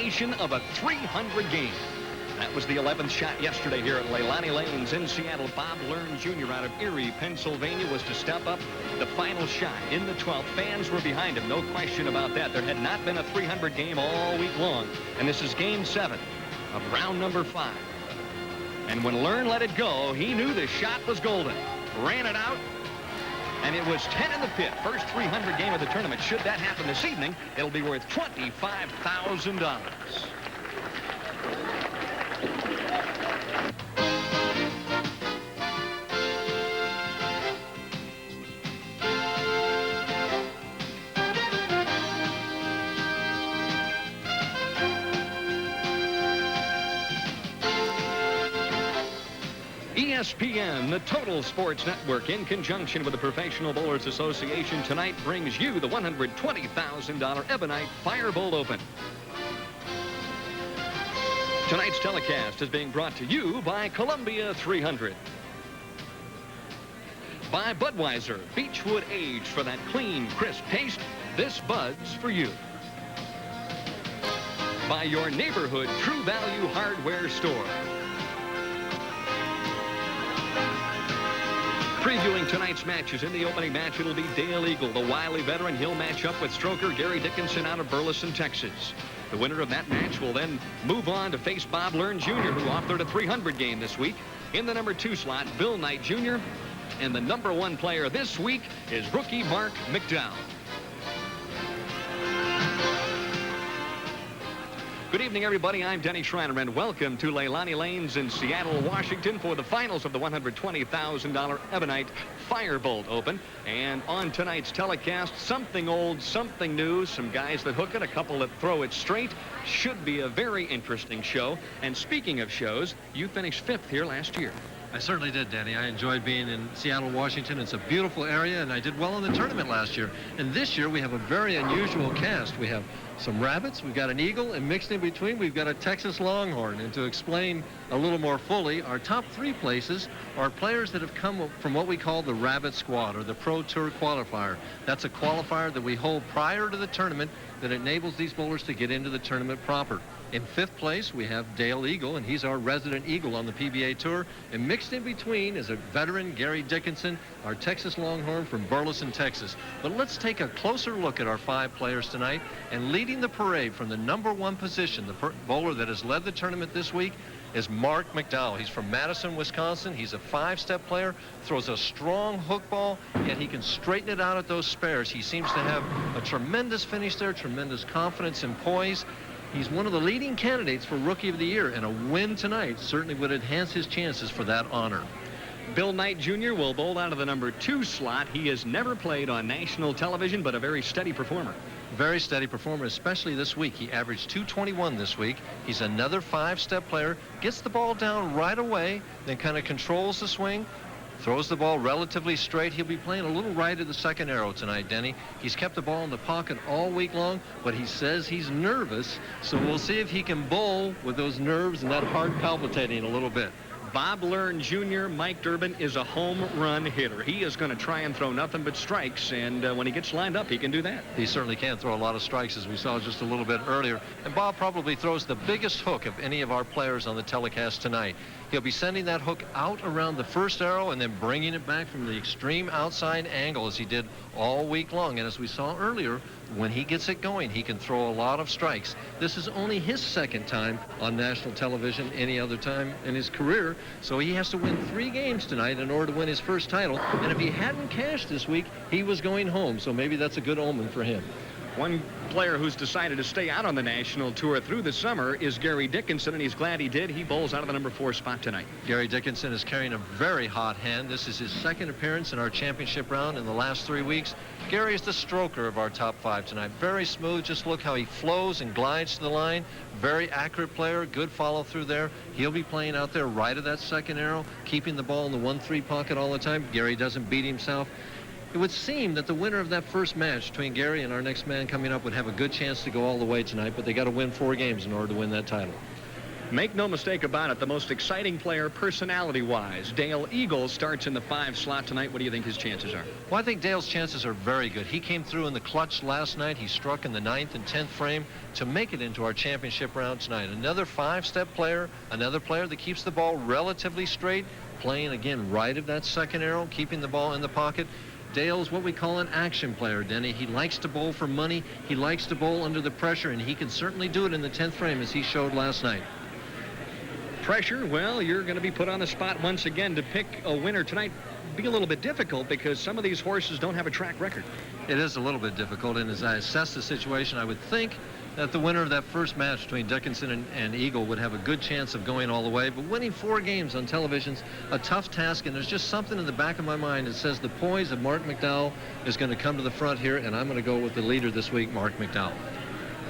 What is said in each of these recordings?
culmination of a 300 game. That was the 11th shot yesterday here at Leilani Lanes in Seattle. Bob Learn Jr. out of Erie, Pennsylvania, was to step up. The final shot in the 12th. Fans were behind him, no question about that. There had not been a 300 game all week long, and this is game 7 of round number 5. And when Learn let it go, he knew the shot was golden. Ran it out, and it was 10 in the pit. First 300 game of the tournament. Should that happen this evening, it'll be worth $25,000. ESPN, the Total Sports Network, in conjunction with the Professional Bowlers Association, tonight brings you the $120,000 Ebonite Firebolt Open. Tonight's telecast is being brought to you by Columbia 300. By Budweiser, Beechwood aged for that clean, crisp taste. This Bud's for you. By your neighborhood True Value Hardware store. Previewing tonight's matches, in the opening match, it'll be Dale Eagle, the wily veteran. He'll match up with stroker Gary Dickinson out of Burleson, Texas. The winner of that match will then move on to face Bob Learn Jr., who authored a 300 game this week. In the number 2 slot, Bill Knight Jr., and the number 1 player this week is rookie Marc McDowell. Good evening, everybody. I'm Denny Schreiner, and welcome to Leilani Lanes in Seattle, Washington for the finals of the $120,000 Ebonite Firebolt Open. And on tonight's telecast, something old, something new, some guys that hook it, a couple that throw it straight. Should be a very interesting show. And speaking of shows, you finished 5th here last year. I certainly did, Danny. I enjoyed being in Seattle, Washington. It's a beautiful area, and I did well in the tournament last year. And this year, we have a very unusual cast. We have some rabbits, we've got an eagle, and mixed in between, we've got a Texas Longhorn. And to explain a little more fully, our top 3 places are players that have come from what we call the Rabbit Squad, or the Pro Tour Qualifier. That's a qualifier that we hold prior to the tournament that enables these bowlers to get into the tournament proper. In 5th place, we have Dale Eagle, and he's our resident Eagle on the PBA Tour. And mixed in between is a veteran, Gary Dickinson, our Texas Longhorn from Burleson, Texas. But let's take a closer look at our 5 players tonight. And leading the parade from the number 1 position, the bowler that has led the tournament this week, is Marc McDowell. He's from Madison, Wisconsin. He's a 5-step player, throws a strong hook ball, yet he can straighten it out at those spares. He seems to have a tremendous finish there, tremendous confidence and poise. He's one of the leading candidates for Rookie of the Year, and a win tonight certainly would enhance his chances for that honor. Bill Knight Jr. will bowl out of the number 2 slot. He has never played on national television, but a very steady performer. Very steady performer, especially this week. He averaged 221 this week. He's another 5-step player, gets the ball down right away, then kind of controls the swing, throws the ball relatively straight. He'll be playing a little right of the second arrow tonight, Denny. He's kept the ball in the pocket all week long, but he says he's nervous, so we'll see if he can bowl with those nerves and that heart palpitating a little bit. Bob Learn Jr., Mike Durbin, is a home run hitter. He is going to try and throw nothing but strikes, and when he gets lined up, he can do that. He certainly can throw a lot of strikes, as we saw just a little bit earlier. And Bob probably throws the biggest hook of any of our players on the telecast tonight. He'll be sending that hook out around the first arrow and then bringing it back from the extreme outside angle, as he did all week long. And as we saw earlier, when he gets it going, he can throw a lot of strikes. This is only his 2nd time on national television, any other time in his career. So he has to win 3 games tonight in order to win his first title. And if he hadn't cashed this week, he was going home. So maybe that's a good omen for him. One player who's decided to stay out on the national tour through the summer is Gary Dickinson, and he's glad he did. He bowls out of the number 4 spot tonight. Gary Dickinson is carrying a very hot hand. This is his 2nd appearance in our championship round in the last 3 weeks. Gary is the stroker of our top 5 tonight. Very smooth. Just look how he flows and glides to the line. Very accurate player. Good follow through there. He'll be playing out there right of that second arrow, keeping the ball in the 1-3 pocket all the time. Gary doesn't beat himself. It would seem that the winner of that first match between Gary and our next man coming up would have a good chance to go all the way tonight, but they got to win 4 games in order to win that title. Make no mistake about it, the most exciting player personality-wise. Dale Eagle starts in the 5 slot tonight. What do you think his chances are? Well, I think Dale's chances are very good. He came through in the clutch last night. He struck in the 9th and 10th frame to make it into our championship round tonight. Another 5-step player, another player that keeps the ball relatively straight, playing again right of that second arrow, keeping the ball in the pocket. Dale's what we call an action player, Denny. He likes to bowl for money. He likes to bowl under the pressure, and he can certainly do it in the 10th frame as he showed last night. Pressure, well, you're going to be put on the spot once again. To pick a winner tonight be a little bit difficult because some of these horses don't have a track record. It is a little bit difficult, and as I assess the situation, I would think that the winner of that first match between Dickinson and Eagle would have a good chance of going all the way. But winning 4 games on television's a tough task, and there's just something in the back of my mind that says the poise of Marc McDowell is going to come to the front here, and I'm going to go with the leader this week, Marc McDowell.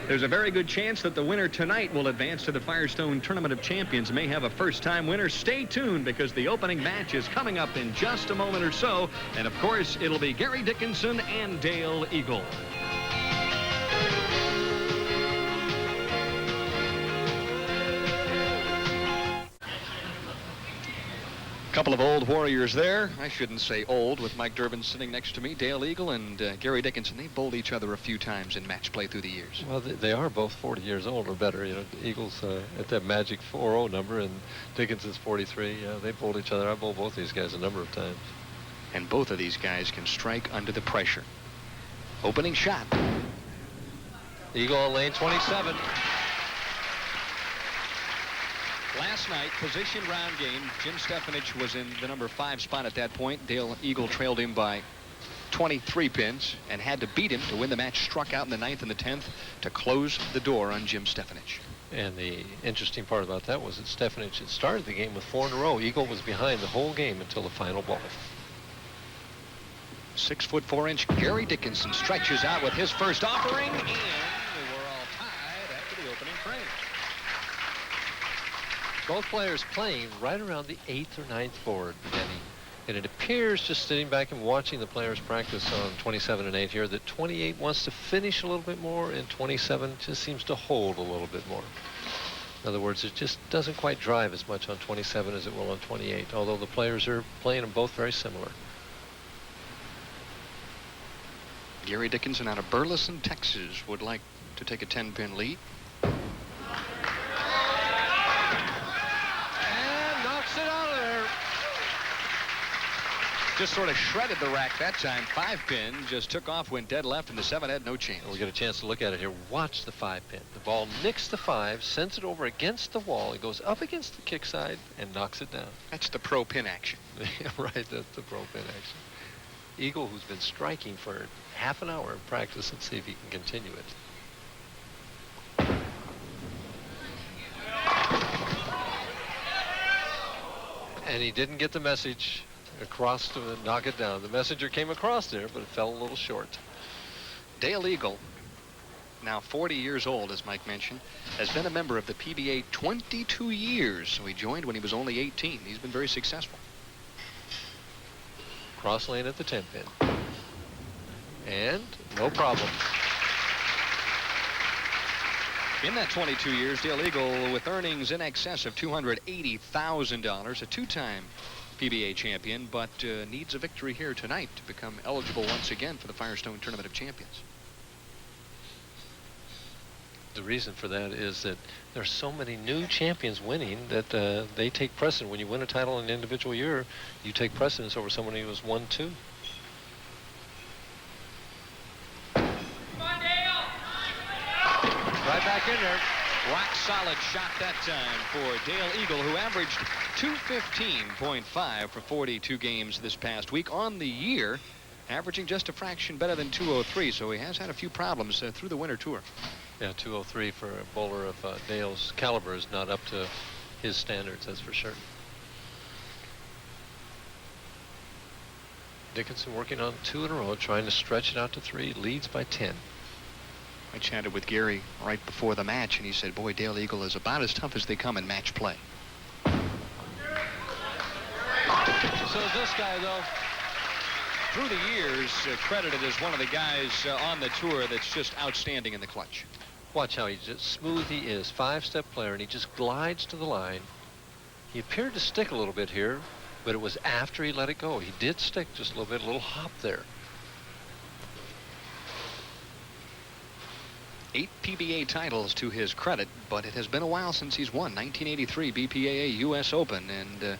There's a very good chance that the winner tonight will advance to the Firestone Tournament of Champions. May have a first-time winner. Stay tuned because the opening match is coming up in just a moment or so. And, of course, it'll be Gary Dickinson and Dale Eagle. Couple of old warriors there. I shouldn't say old, with Mike Durbin sitting next to me. Dale Eagle and Gary Dickinson, they bowled each other a few times in match play through the years. Well, they are both 40 years old or better. You know, Eagle's at that magic 40 number, and Dickinson's 43. They bowled each other. I bowled both these guys a number of times. And both of these guys can strike under the pressure. Opening shot. Eagle on lane 27. Last night, position round game. Jim Stefanich was in the number 5 spot at that point. Dale Eagle trailed him by 23 pins and had to beat him to win the match. Struck out in the 9th and the 10th to close the door on Jim Stefanich. And the interesting part about that was that Stefanich had started the game with 4 in a row. Eagle was behind the whole game until the final ball. 6'4" Gary Dickinson stretches out with his first offering, and we were all tied after the opening frame. Both players playing right around the 8th or 9th board, Denny. And it appears, just sitting back and watching the players practice on 27 and 8 here, that 28 wants to finish a little bit more, and 27 just seems to hold a little bit more. In other words, it just doesn't quite drive as much on 27 as it will on 28, although the players are playing them both very similar. Gary Dickinson out of Burleson, Texas, would like to take a 10-pin lead. Just sort of shredded the rack that time. 5-pin just took off, went dead left, and the 7 had no chance. We get a chance to look at it here. Watch the 5-pin. The ball nicks the 5, sends it over against the wall. It goes up against the kick side and knocks it down. That's the pro pin action. Right, that's the pro pin action. Eagle, who's been striking for half an hour in practice, and see if he can continue it. And he didn't get the message across to knock it down. The messenger came across there, but it fell a little short. Dale Eagle, now 40 years old, as Mike mentioned, has been a member of the PBA 22 years. So he joined when he was only 18. He's been very successful. Cross lane at the 10-pin. And no problem. In that 22 years, Dale Eagle, with earnings in excess of $280,000, a 2-time PBA champion, but needs a victory here tonight to become eligible once again for the Firestone Tournament of Champions. The reason for that is that there's so many new champions winning that they take precedence. When you win a title in an individual year, you take precedence over someone who was 1-2. Right back in there. Rock solid shot that time for Dale Eagle, who averaged 215.5 for 42 games this past week. On the year, averaging just a fraction better than 203, so he has had a few problems through the winter tour. Yeah, 203 for a bowler of Dale's caliber is not up to his standards, that's for sure. Dickinson working on 2 in a row, trying to stretch it out to 3, leads by 10. I chatted with Gary right before the match, and he said, boy, Dale Eagle is about as tough as they come in match play. So is this guy, though. Through the years, credited as one of the guys on the tour that's just outstanding in the clutch. watch how smooth he is. 5-step player, and he just glides to the line. He appeared to stick a little bit here, but it was after he let it go. He did stick just a little bit, a little hop there. 8 PBA titles to his credit, but it has been a while since he's won. 1983 BPAA U.S. Open, and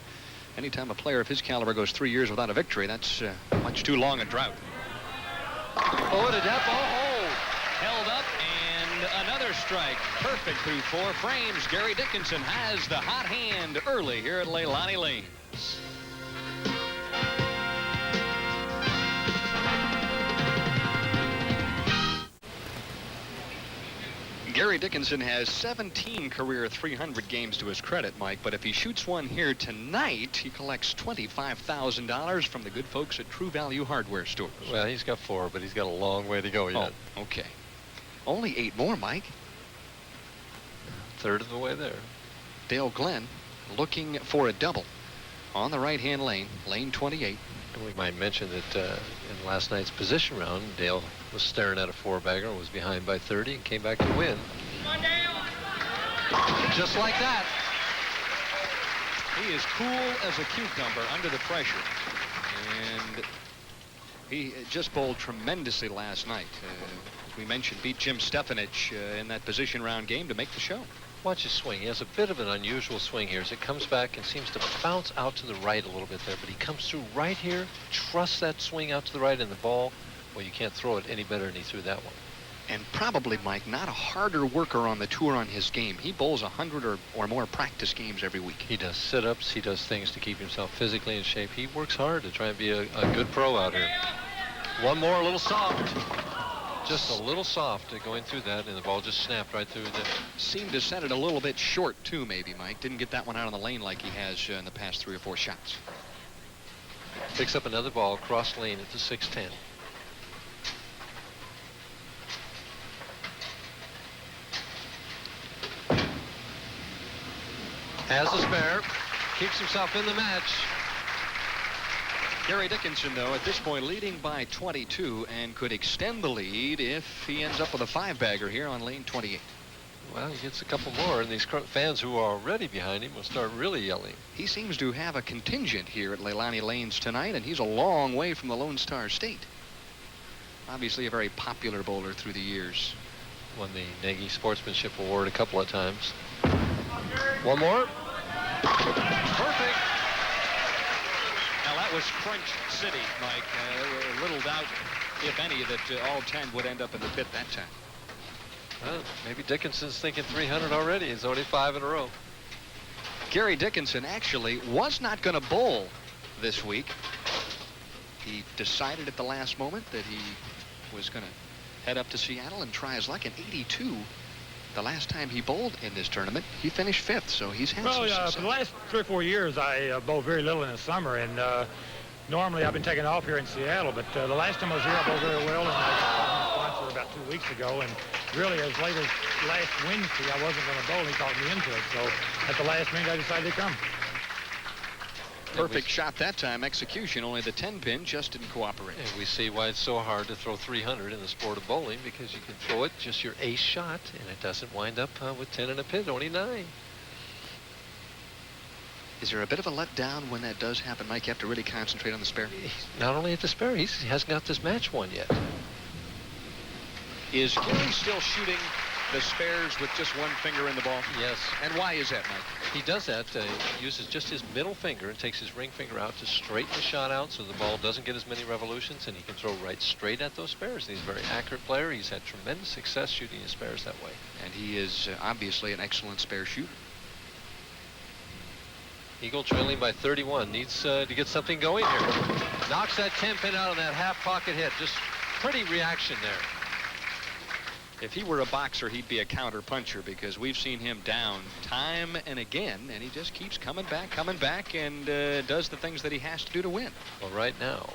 anytime a player of his caliber goes 3 years without a victory, that's much too long a drought. Oh, and a death ball hold. Held up, and another strike. Perfect through 4 frames. Gary Dickinson has the hot hand early here at Leilani Lanes. Gary Dickinson has 17 career 300 games to his credit, Mike, but if he shoots one here tonight, he collects $25,000 from the good folks at True Value Hardware Stores. Well, he's got 4, but he's got a long way to go yet. Oh, okay. Only 8 more, Mike. Third of the way there. Dale Glenn looking for a double on the right-hand lane, lane 28. And we might mention that in last night's position round, Dale was staring at a 4-bagger, was behind by 30, and came back to win. Come on, Dale. Just like that. He is cool as a cucumber under the pressure. And he just bowled tremendously last night. As we mentioned, beat Jim Stefanich in that position round game to make the show. Watch his swing. He has a bit of an unusual swing here as it comes back and seems to bounce out to the right a little bit there, but he comes through right here, trusts that swing out to the right, and the ball, well, you can't throw it any better than he threw that one. And probably, Mike, not a harder worker on the tour on his game. He bowls 100 or more practice games every week. He does sit-ups. He does things to keep himself physically in shape. He works hard to try and be a good pro out here. One more, a little soft. Just a little soft going through that, and the ball just snapped right through there. Seemed to set it a little bit short, too, maybe, Mike. Didn't get that one out on the lane like he has in the past 3 or 4 shots. Picks up another ball across lane at the 610. Has the spare. Keeps himself in the match. Gary Dickinson, though, at this point leading by 22 and could extend the lead if he ends up with a 5-bagger here on lane 28. Well, he gets a couple more, and these fans who are already behind him will start really yelling. He seems to have a contingent here at Leilani Lanes tonight, and he's a long way from the Lone Star State. Obviously a very popular bowler through the years. Won the Nagy Sportsmanship Award a couple of times. One more. Perfect. Now, that was Crunch City, Mike. Little doubt, if any, that all 10 would end up in the pit that time. Well, maybe Dickinson's thinking 300 already. He's only 5 in a row. Gary Dickinson actually was not going to bowl this week. He decided at the last moment that he was going to head up to Seattle and try his luck in 82. The last time he bowled in this tournament, he finished 5th, so he's had some success. For the last 3 or 4 years, I bowled very little in the summer, and normally I've been taking off here in Seattle, but the last time I was here, I bowled very well, and I got a sponsor about 2 weeks ago, and really as late as last Wednesday, I wasn't going to bowl, and he talked me into it, so at the last minute, I decided to come. Perfect shot that time, execution, only the 10-pin just didn't cooperate. And we see why it's so hard to throw 300 in the sport of bowling, because you can throw it just your ace shot, and it doesn't wind up with 10 in a pit, only 9. Is there a bit of a letdown when that does happen, Mike? You have to really concentrate on the spare. Not only at the spare, he hasn't got this match won yet. Is Gary still shooting the spares with just one finger in the ball? Yes. And why is that, Mike? He does that. He uses just his middle finger and takes his ring finger out to straighten the shot out so the ball doesn't get as many revolutions, and he can throw right straight at those spares. And he's a very accurate player. He's had tremendous success shooting his spares that way. And he is obviously an excellent spare shooter. Eagle trailing by 31. Needs to get something going here. Knocks that 10-pin out on that half pocket hit. Just pretty reaction there. If he were a boxer, he'd be a counter puncher, because we've seen him down time and again, and he just keeps coming back, and does the things that he has to do to win. Well, right now,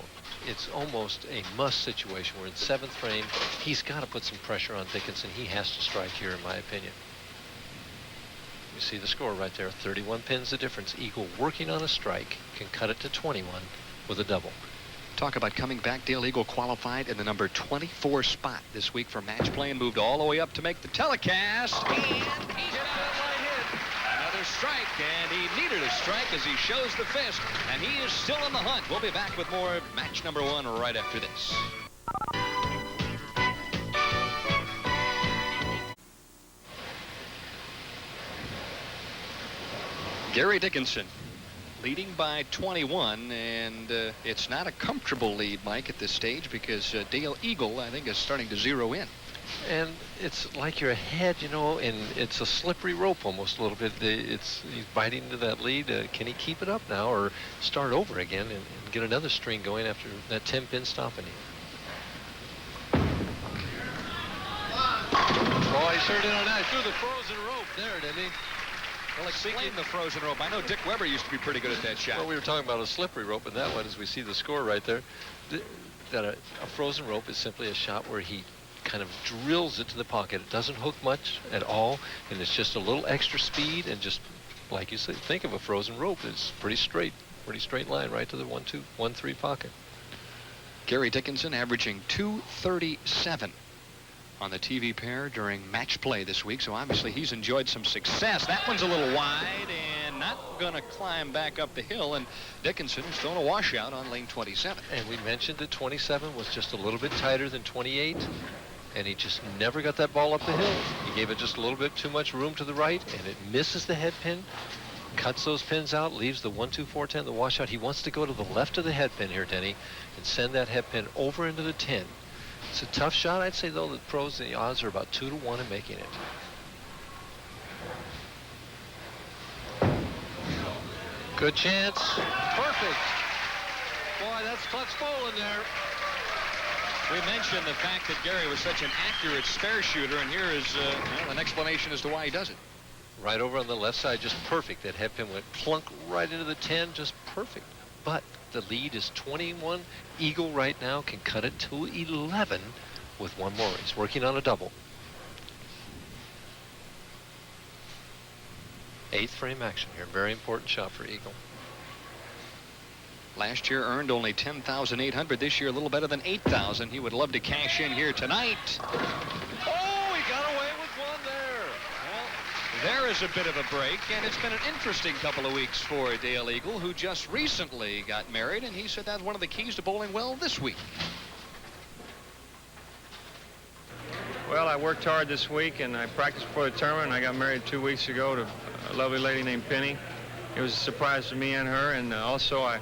it's almost a must situation. We're in 7th frame. He's got to put some pressure on Dickinson. He has to strike here, in my opinion. You see the score right there. 31 pins the difference. Eagle working on a strike can cut it to 21 with a double. Talk about coming back. Dale Eagle qualified in the number 24 spot this week for match play and moved all the way up to make the telecast. And he hit that right hit. Another strike, and he needed a strike as he shows the fist, and he is still in the hunt. We'll be back with more match number 1 right after this. Gary Dickinson leading by 21, and it's not a comfortable lead, Mike, at this stage, because Dale Eagle, I think, is starting to zero in. And it's like you're ahead, you know, and it's a slippery rope almost a little bit. He's biting into that lead. Can he keep it up now or start over again and get another string going after that 10-pin stopping him? Oh, he sure did on that. Threw the frozen rope there, didn't he? Well, explain the frozen rope. I know Dick Weber used to be pretty good at that shot. Well, we were talking about a slippery rope, and that one, as we see the score right there, that a frozen rope is simply a shot where he kind of drills it to the pocket. It doesn't hook much at all, and it's just a little extra speed, and just like you said, think of a frozen rope. It's pretty straight line right to the 1-2, 1-3 pocket. Gary Dickinson averaging 237 on the TV pair during match play this week, so obviously he's enjoyed some success. That one's a little wide and not going to climb back up the hill, and Dickinson has thrown a washout on lane 27. And we mentioned that 27 was just a little bit tighter than 28, and he just never got that ball up the hill. He gave it just a little bit too much room to the right, and it misses the head pin, cuts those pins out, leaves the 1-2, 4-10, the washout. He wants to go to the left of the head pin here, Denny, and send that head pin over into the 10. It's a tough shot. I'd say, though, the pros, the odds are about 2-1 in making it. Good chance. Perfect. Boy, that's clutch bowling there. We mentioned the fact that Gary was such an accurate spare shooter, and here is an explanation as to why he does it. Right over on the left side, just perfect. That head pin went plunk right into the 10, just perfect. But the lead is 21. Eagle right now can cut it to 11 with one more. He's working on a double. 8th frame action here. Very important shot for Eagle. Last year earned only 10,800. This year a little better than 8,000. He would love to cash in here tonight. Oh, he got away with one there. Well, there is a bit of a break, and it's been an interesting couple of weeks for Dale Eagle, who just recently got married, and he said that's one of the keys to bowling well this week. Well, I worked hard this week, and I practiced before the tournament. I got married 2 weeks ago to a lovely lady named Penny. It was a surprise to me and her, and also I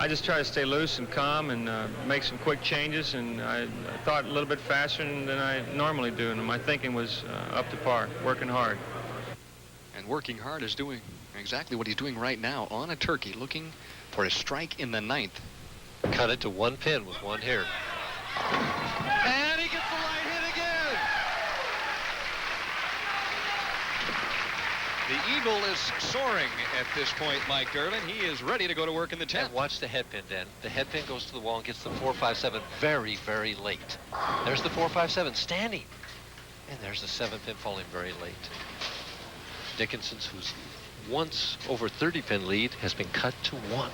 just try to stay loose and calm and make some quick changes, and I thought a little bit faster than I normally do, and my thinking was up to par, working hard. And working hard is doing exactly what he's doing right now on a turkey, looking for a strike in the 9th. Cut it to one pin with one here. And he gets the right hit again. The Eagle is soaring at this point, Mike Derlin. He is ready to go to work in the 10th. And watch the head pin, Dan. The head pin goes to the wall and gets the 4-5-7 very, very late. There's the 4-5-7 standing. And there's the 7-pin falling very late. Dickinson's, who's once over 30-pin lead, has been cut to 1.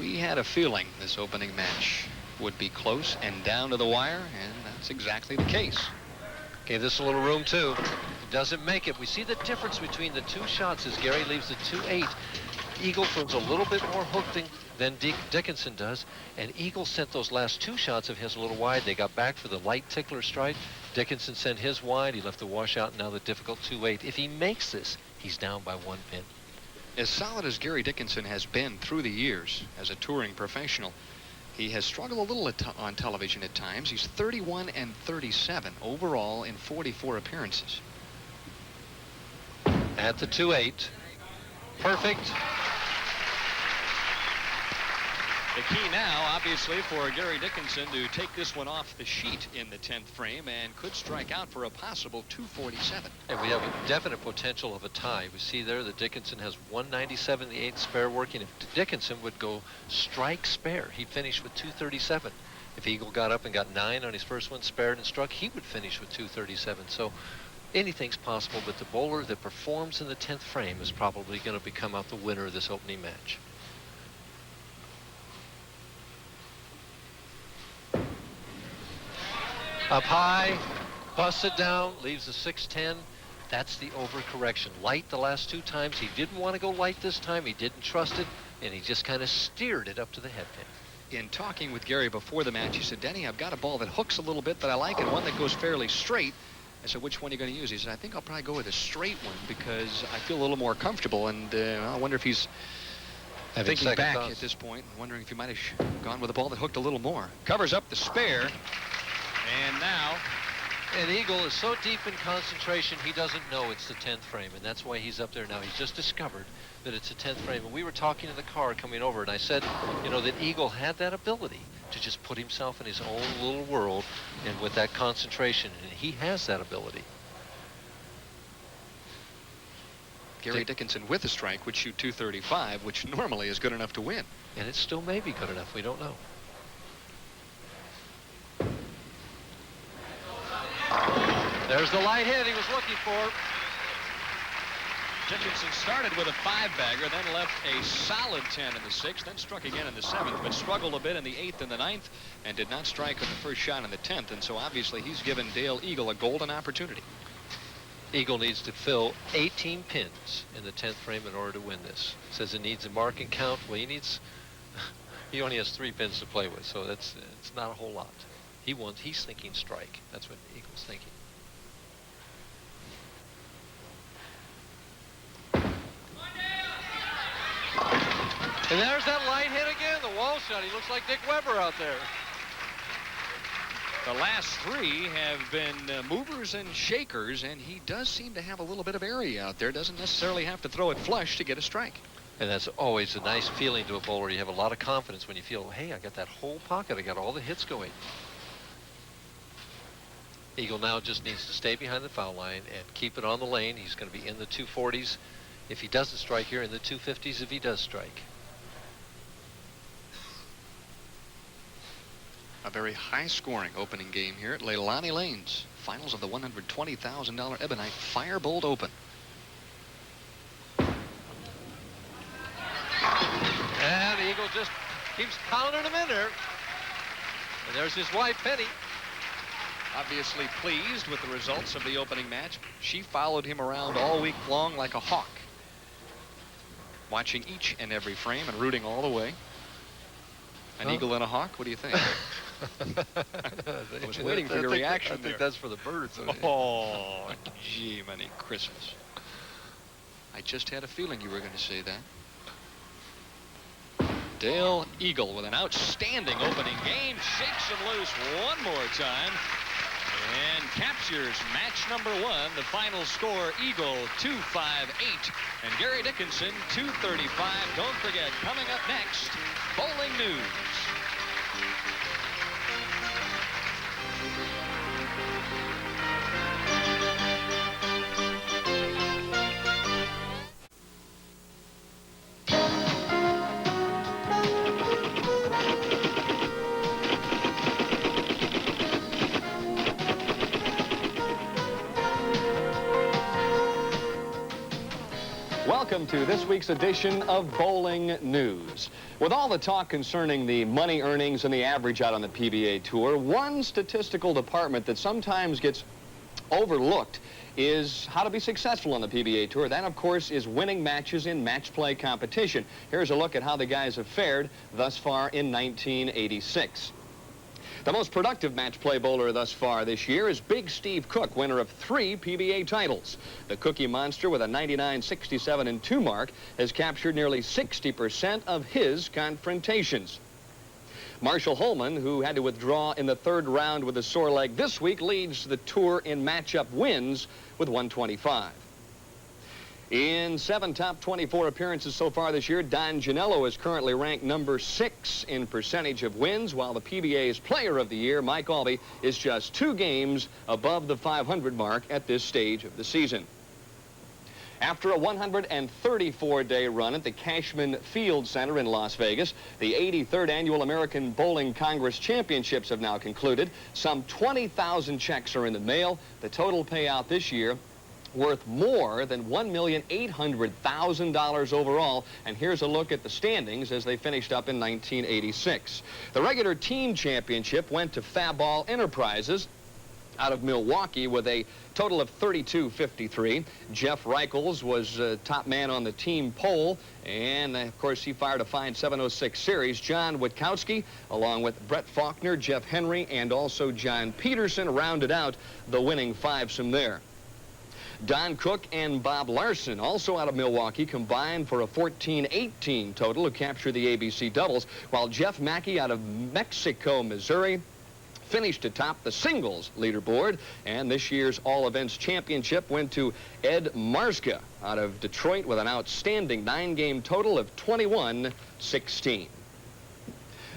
We had a feeling this opening match would be close and down to the wire, and that's exactly the case. Gave this a little room, too. He doesn't make it. We see the difference between the two shots as Gary leaves the 2-8. Eagle throws a little bit more hook than Dickinson does, and Eagle sent those last 2 shots of his a little wide. They got back for the light tickler strike. Dickinson sent his wide. He left the washout, and now the difficult 2-8. If he makes this, he's down by 1 pin. As solid as Gary Dickinson has been through the years as a touring professional, he has struggled a little on television at times. He's 31-37 overall in 44 appearances. At the 2-8. Perfect. The key now, obviously, for Gary Dickinson to take this one off the sheet in the 10th frame and could strike out for a possible 247. And we have a definite potential of a tie. We see there that Dickinson has 197, the 8th spare working. If Dickinson would go strike spare, he'd finish with 237. If Eagle got up and got 9 on his first one, spared and struck, he would finish with 237. So anything's possible, but the bowler that performs in the 10th frame is probably going to become out the winner of this opening match. Up high, busted down, leaves the 610. That's the overcorrection. Light the last 2 times. He didn't want to go light this time. He didn't trust it, and he just kind of steered it up to the head pin. In talking with Gary before the match, he said, Denny, I've got a ball that hooks a little bit that I like and one that goes fairly straight. I said, which one are you going to use? He said, I think I'll probably go with a straight one because I feel a little more comfortable. And I wonder if he's thinking back at this point, wondering if he might have gone with a ball that hooked a little more. Covers up the spare. And now, an Eagle is so deep in concentration, he doesn't know it's the 10th frame, and that's why he's up there now. He's just discovered that it's a 10th frame. And we were talking in the car coming over, and I said, you know, that Eagle had that ability to just put himself in his own little world and with that concentration, and he has that ability. Gary Dickinson with a strike would shoot 235, which normally is good enough to win. And it still may be good enough. We don't know. There's the light hit he was looking for. Dickinson started with a 5-bagger, then left a solid 10 in the 6th, then struck again in the 7th, but struggled a bit in the 8th and the 9th, and did not strike on the first shot in the 10th. And so obviously he's given Dale Eagle a golden opportunity. Eagle needs to fill 18 pins in the 10th frame in order to win this. Says it needs a marking count. Well, he only has 3 pins to play with, so it's not a whole lot. He's thinking strike. That's what Eagle's thinking. And there's that light hit again, the wall shot. He looks like Dick Weber out there. The last 3 have been movers and shakers, and he does seem to have a little bit of area out there. Doesn't necessarily have to throw it flush to get a strike. And that's always a nice feeling to a bowler. You have a lot of confidence when you feel, hey, I got that whole pocket. I got all the hits going. Eagle now just needs to stay behind the foul line and keep it on the lane. He's going to be in the 240s if he doesn't strike here, in the 250s if he does strike. A very high-scoring opening game here at Leilani Lanes. Finals of the $120,000 Ebonite Firebolt Open. And Eagle just keeps pounding him in there. And there's his wife, Penny. Obviously pleased with the results of the opening match. She followed him around all week long like a hawk, watching each and every frame and rooting all the way. An eagle and a hawk? What do you think? I was waiting for your reaction. I think that's for the birds. Oh, gee, many Christmas. I just had a feeling you were going to say that. Dale Eagle with an outstanding opening game. Shakes him loose one more time and captures match number 1. The final score, Eagle 258 and Gary Dickinson 235. Don't forget, coming up next, bowling news. Welcome to this week's edition of Bowling News. With all the talk concerning the money earnings and the average out on the PBA Tour, one statistical department that sometimes gets overlooked is how to be successful on the PBA Tour. That, of course, is winning matches in match play competition. Here's a look at how the guys have fared thus far in 1986. The most productive match play bowler thus far this year is Big Steve Cook, winner of 3 PBA titles. The Cookie Monster with a 99, 67, and 2 mark has captured nearly 60% of his confrontations. Marshall Holman, who had to withdraw in the 3rd round with a sore leg this week, leads the tour in matchup wins with 125. In 7 top 24 appearances so far this year, Don Janello is currently ranked number 6 in percentage of wins, while the PBA's Player of the Year, Mike Albee, is just 2 games above the 500 mark at this stage of the season. After a 134-day run at the Cashman Field Center in Las Vegas, the 83rd Annual American Bowling Congress Championships have now concluded. Some 20,000 checks are in the mail. The total payout this year worth more than $1,800,000 overall. And here's a look at the standings as they finished up in 1986. The regular team championship went to Faball Enterprises. out of Milwaukee with a total of 32.53. Jeff Reichels was top man on the team poll, and of course he fired a fine 7:06 series. John Witkowski, along with Brett Faulkner, Jeff Henry, and also John Peterson, rounded out the winning fivesome there. Don Cook and Bob Larson, also out of Milwaukee, combined for a 14-18 total to capture the ABC doubles, while Jeff Mackey out of Mexico, Missouri, finished atop the singles leaderboard, and this year's All Events Championship went to Ed Marska out of Detroit with an outstanding 9-game total of 21-16.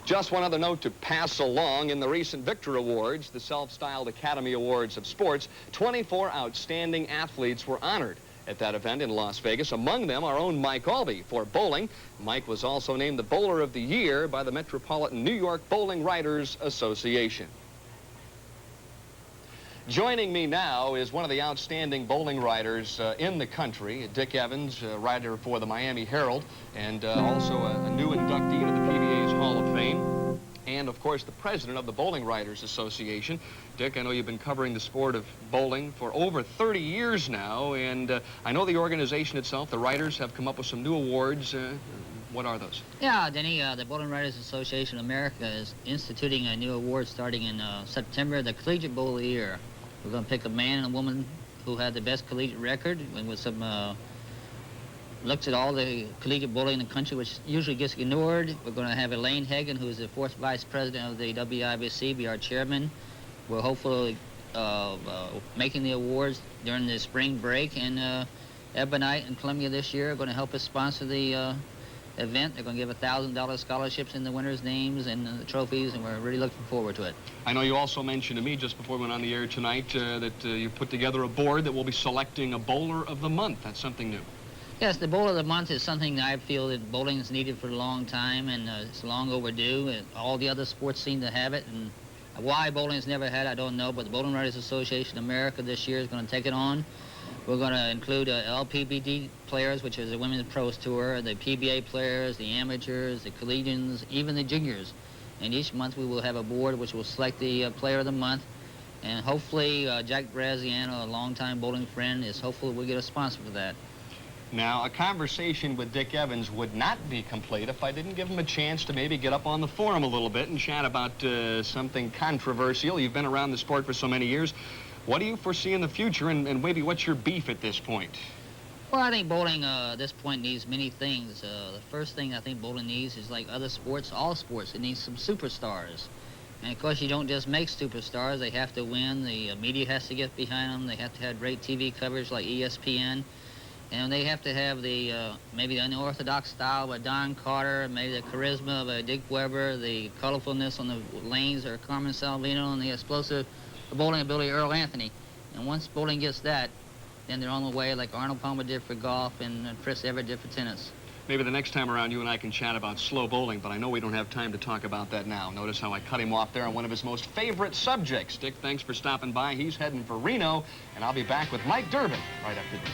Just one other note to pass along. In the recent Victor Awards, the self-styled Academy Awards of Sports, 24 outstanding athletes were honored at that event in Las Vegas. Among them, our own Mike Albee for bowling. Mike was also named the Bowler of the Year by the Metropolitan New York Bowling Writers Association. Joining me now is one of the outstanding bowling writers in the country, Dick Evans, writer for the Miami Herald, and also a new inductee into the PBA's Hall of Fame, and of course the president of the Bowling Writers Association. Dick, I know you've been covering the sport of bowling for over 30 years now, and I know the organization itself, the writers, have come up with some new awards. What are those? Yeah, Denny, the Bowling Writers Association of America is instituting a new award starting in September, the Collegiate Bowler of the Year. We're going to pick a man and a woman who had the best collegiate record, and with some looks at all the collegiate bowling in the country, which usually gets ignored. We're going to have Elaine Hagan, who is the 4th vice president of the WIBC, be our chairman. We're hopefully making the awards during the spring break, and Ebonite and Columbia this year are going to help us sponsor the event. They're going to give $1,000 scholarships in the winners' names and the trophies, and we're really looking forward to it. I know you also mentioned to me just before we went on the air tonight that you put together a board that will be selecting a Bowler of the Month. That's something new. Yes, the Bowler of the Month is something that I feel that bowling is needed for a long time, and it's long overdue. And all the other sports seem to have it, and why bowling has never had, I don't know, but the Bowling Writers Association of America this year is going to take it on. We're going to include LPBD players, which is the Women's Pros Tour, the PBA players, the amateurs, the collegians, even the juniors. And each month we will have a board which will select the Player of the Month. And hopefully Jack Graziano, a longtime bowling friend, hopefully we'll get a sponsor for that. Now, a conversation with Dick Evans would not be complete if I didn't give him a chance to maybe get up on the forum a little bit and chat about something controversial. You've been around the sport for so many years. What do you foresee in the future, and maybe what's your beef at this point? Well, I think bowling at this point needs many things. The first thing I think bowling needs is like other sports, all sports, it needs some superstars. And of course you don't just make superstars, they have to win, the media has to get behind them, they have to have great TV coverage like ESPN, and they have to have the maybe the unorthodox style of a Don Carter, maybe the charisma of a Dick Weber, the colorfulness on the lanes or Carmen Salvino, and the explosive bowling ability Earl Anthony. And once bowling gets that, then they're on the way like Arnold Palmer did for golf and Chris Everett did for tennis. Maybe the next time around you and I can chat about slow bowling, but I know we don't have time to talk about that now. Notice how I cut him off there on one of his most favorite subjects. Dick, thanks for stopping by. He's heading for Reno, and I'll be back with Mike Durbin right after this.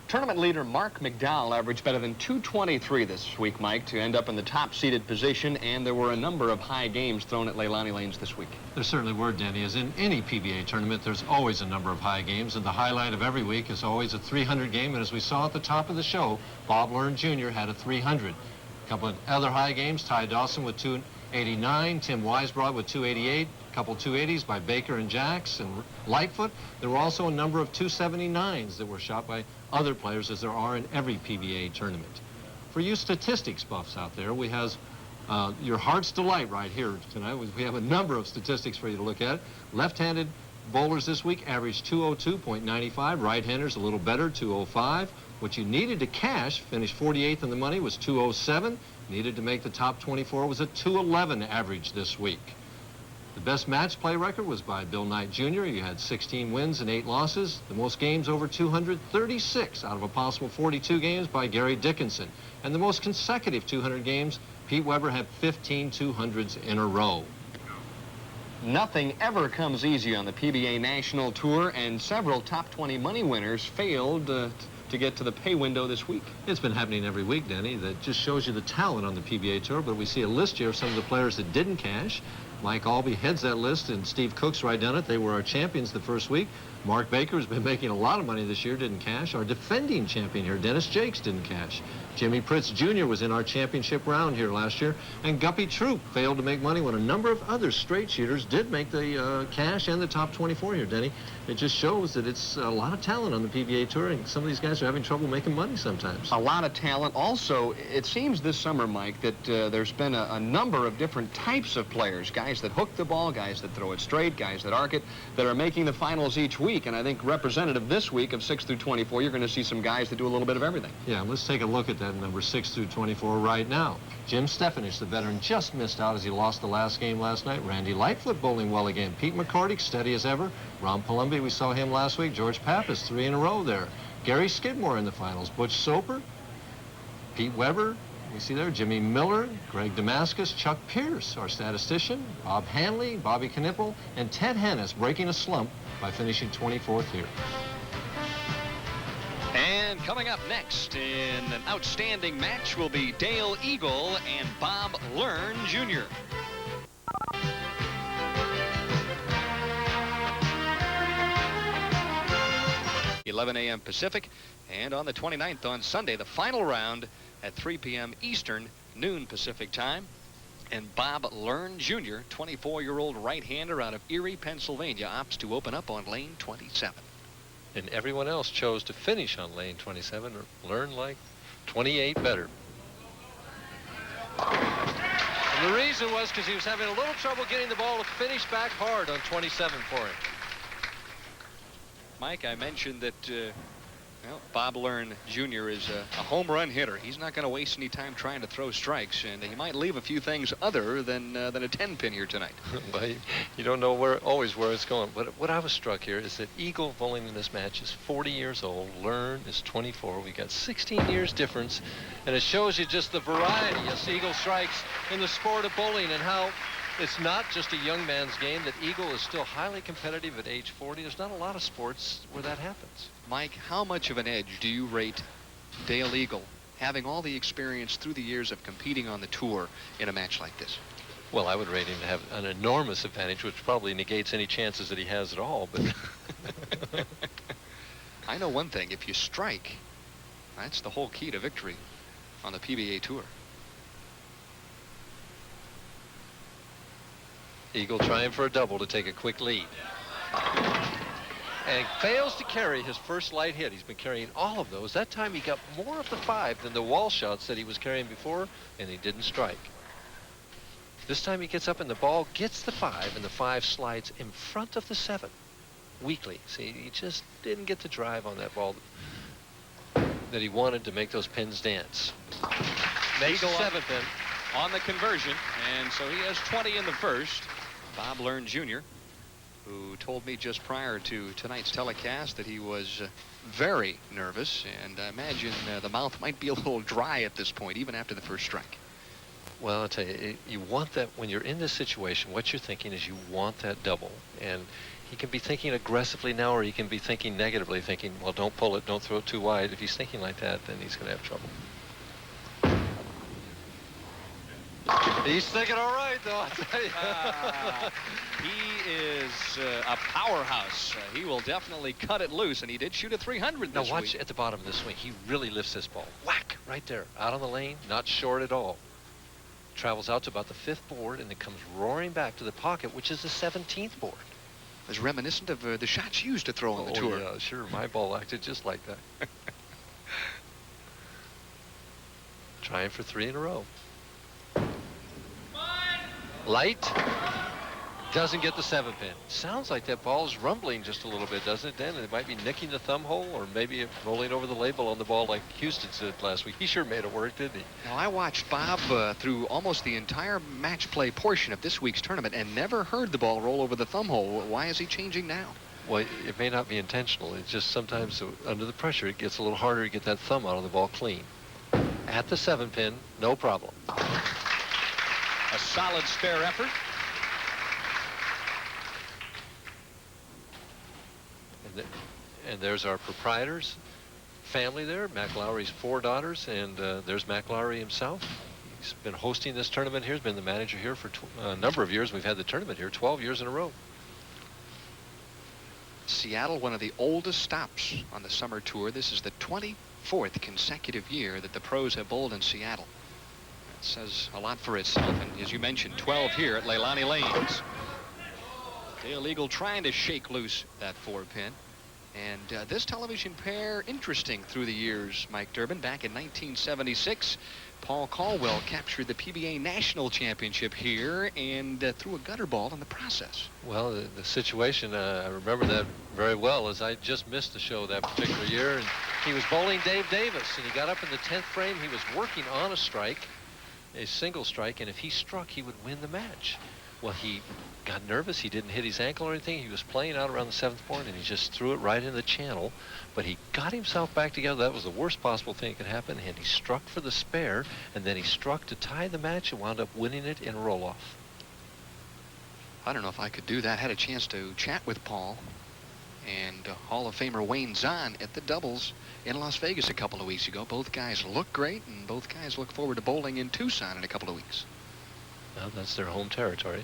Tournament leader Marc McDowell averaged better than 223 this week, Mike, to end up in the top-seeded position, and there were a number of high games thrown at Leilani Lanes this week. There certainly were, Denny. As in any PBA tournament, there's always a number of high games, and the highlight of every week is always a 300 game, and as we saw at the top of the show, Bob Learn Jr. had a 300. A couple of other high games, Ty Dawson with 289, Tim Weisbrod with 288, a couple 280s by Baker and Jacks and Lightfoot. There were also a number of 279s that were shot by other players, as there are in every PBA tournament. For you statistics buffs out there, we have your heart's delight right here tonight. We have a number of statistics for you to look at. Left-handed bowlers this week averaged 202.95. Right-handers a little better, 205. What you needed to cash, finish 48th in the money, was 207. Needed to make the top 24 was a 211 average this week. The best match play record was by Bill Knight Jr. He had 16 wins and 8 losses. The most games over 236 out of a possible 42 games by Gary Dickinson. And the most consecutive 200 games, Pete Weber had 15 200s in a row. Nothing ever comes easy on the PBA National Tour, and several top 20 money winners failed to to get to the pay window this week. It's been happening every week, Denny. That just shows you the talent on the PBA Tour, but we see a list here of some of the players that didn't cash. Mike Albee heads that list, and Steve Cook's right down it. They were our champions the first week. Mark Baker has been making a lot of money this year, didn't cash. Our defending champion here, Dennis Jakes, didn't cash. Jimmy Pritz Jr. was in our championship round here last year, and Guppy Troop failed to make money when a number of other straight shooters did make the cash and the top 24 here, Denny. It just shows that it's a lot of talent on the PBA Tour, and some of these guys are having trouble making money sometimes. A lot of talent. Also, it seems this summer, Mike, that there's been a number of different types of players, guys that hook the ball, guys that throw it straight, guys that arc it, that are making the finals each week. And I think representative this week of 6 through 24, you're going to see some guys that do a little bit of everything. Yeah, let's take a look at that number 6 through 24 right now. Jim Stefanich, the veteran, just missed out as he lost the last game last night. Randy Lightfoot bowling well again. Pete McCarty, steady as ever. Ron Palumbi, we saw him last week. George Pappas, 3 in a row there. Gary Skidmore in the finals. Butch Soper, Pete Weber, we see there, Jimmy Miller, Greg Damascus, Chuck Pierce, our statistician, Bob Hanley, Bobby Knipple, and Ted Hennis breaking a slump by finishing 24th here. And coming up next in an outstanding match will be Dale Eagle and Bob Learn Jr. 11 a.m. Pacific, and on the 29th on Sunday, the final round at 3 p.m. Eastern, noon Pacific time. And Bob Learn Jr., 24-year-old right-hander out of Erie, Pennsylvania, opts to open up on lane 27. And everyone else chose to finish on lane 27 or learn like 28 better. And the reason was because he was having a little trouble getting the ball to finish back hard on 27 for him. Mike, I mentioned that well, Bob Learn Jr. is a home run hitter. He's not going to waste any time trying to throw strikes, and he might leave a few things other than a 10-pin here tonight. Well, you don't know always where it's going. But what I was struck here is that Eagle bowling in this match is 40 years old. Learn is 24. We got 16 years difference, and it shows you just the variety of Eagle strikes in the sport of bowling and how it's not just a young man's game, that Eagle is still highly competitive at age 40. There's not a lot of sports where that happens. Mike, how much of an edge do you rate Dale Eagle, having all the experience through the years of competing on the tour in a match like this? Well, I would rate him to have an enormous advantage, which probably negates any chances that he has at all. But I know one thing. If you strike, that's the whole key to victory on the PBA Tour. Eagle trying for a double to take a quick lead. And fails to carry his first light hit. He's been carrying all of those. That time he got more of the 5 than the wall shots that he was carrying before, and he didn't strike. This time he gets up and the ball gets the 5, and the 5 slides in front of the 7. Weakly. See, he just didn't get the drive on that ball that he wanted to make those pins dance. Makes a 7 pin on the conversion, and so he has 20 in the first. Bob Learn Jr., who told me just prior to tonight's telecast that he was very nervous, and I imagine the mouth might be a little dry at this point, even after the first strike. Well, I'll tell you, you want that when you're in this situation. What you're thinking is you want that double, and he can be thinking aggressively now, or he can be thinking negatively, thinking, well, don't pull it, don't throw it too wide. If he's thinking like that, then he's going to have trouble. He's thinking all right, though, I'll tell you. He is a powerhouse. He will definitely cut it loose, and he did shoot a 300 this week. Now watch at the bottom of the swing. He really lifts this ball. Whack! Right there. Out on the lane, not short at all. Travels out to about the 5th board, and then comes roaring back to the pocket, which is the 17th board. It's reminiscent of the shots used to throw on the tour. Yeah, sure. My ball acted just like that. Trying for 3 in a row. Light. Doesn't get the 7 pin. Sounds like that ball is rumbling just a little bit, doesn't it, Dan? It might be nicking the thumb hole, or maybe rolling over the label on the ball like Houston did last week. He sure made it work, didn't he? Now, I watched Bob through almost the entire match play portion of this week's tournament and never heard the ball roll over the thumb hole. Why is he changing now? Well, it may not be intentional. It's just sometimes under the pressure, it gets a little harder to get that thumb out of the ball clean. At the 7 pin, no problem. A solid spare effort. And there's our proprietors. family there. Mac Lowry's 4 daughters, and there's Mac Lowry himself. He's been hosting this tournament here. He's been the manager here for a number of years. We've had the tournament here 12 years in a row. Seattle, one of the oldest stops on the summer tour. This is the 24th consecutive year that the pros have bowled in Seattle. That says a lot for itself. And as you mentioned, 12 here at Leilani Lanes. Dale Eagle trying to shake loose that 4-pin. And this television pair, interesting through the years, Mike Durbin. Back in 1976, Paul Caldwell captured the PBA National Championship here and threw a gutter ball in the process. Well, the situation, I remember that very well, as I just missed the show that particular year. And he was bowling Dave Davis, and he got up in the 10th frame. He was working on a strike, a single strike, and if he struck, he would win the match. Well, he got nervous. He didn't hit his ankle or anything. He was playing out around the 7th point, and he just threw it right in the channel. But he got himself back together. That was the worst possible thing that could happen. And he struck for the spare, and then he struck to tie the match and wound up winning it in roll-off. I don't know if I could do that. Had a chance to chat with Paul and Hall of Famer Wayne Zahn at the doubles in Las Vegas a couple of weeks ago. Both guys look great, and both guys look forward to bowling in Tucson in a couple of weeks. Well, that's their home territory.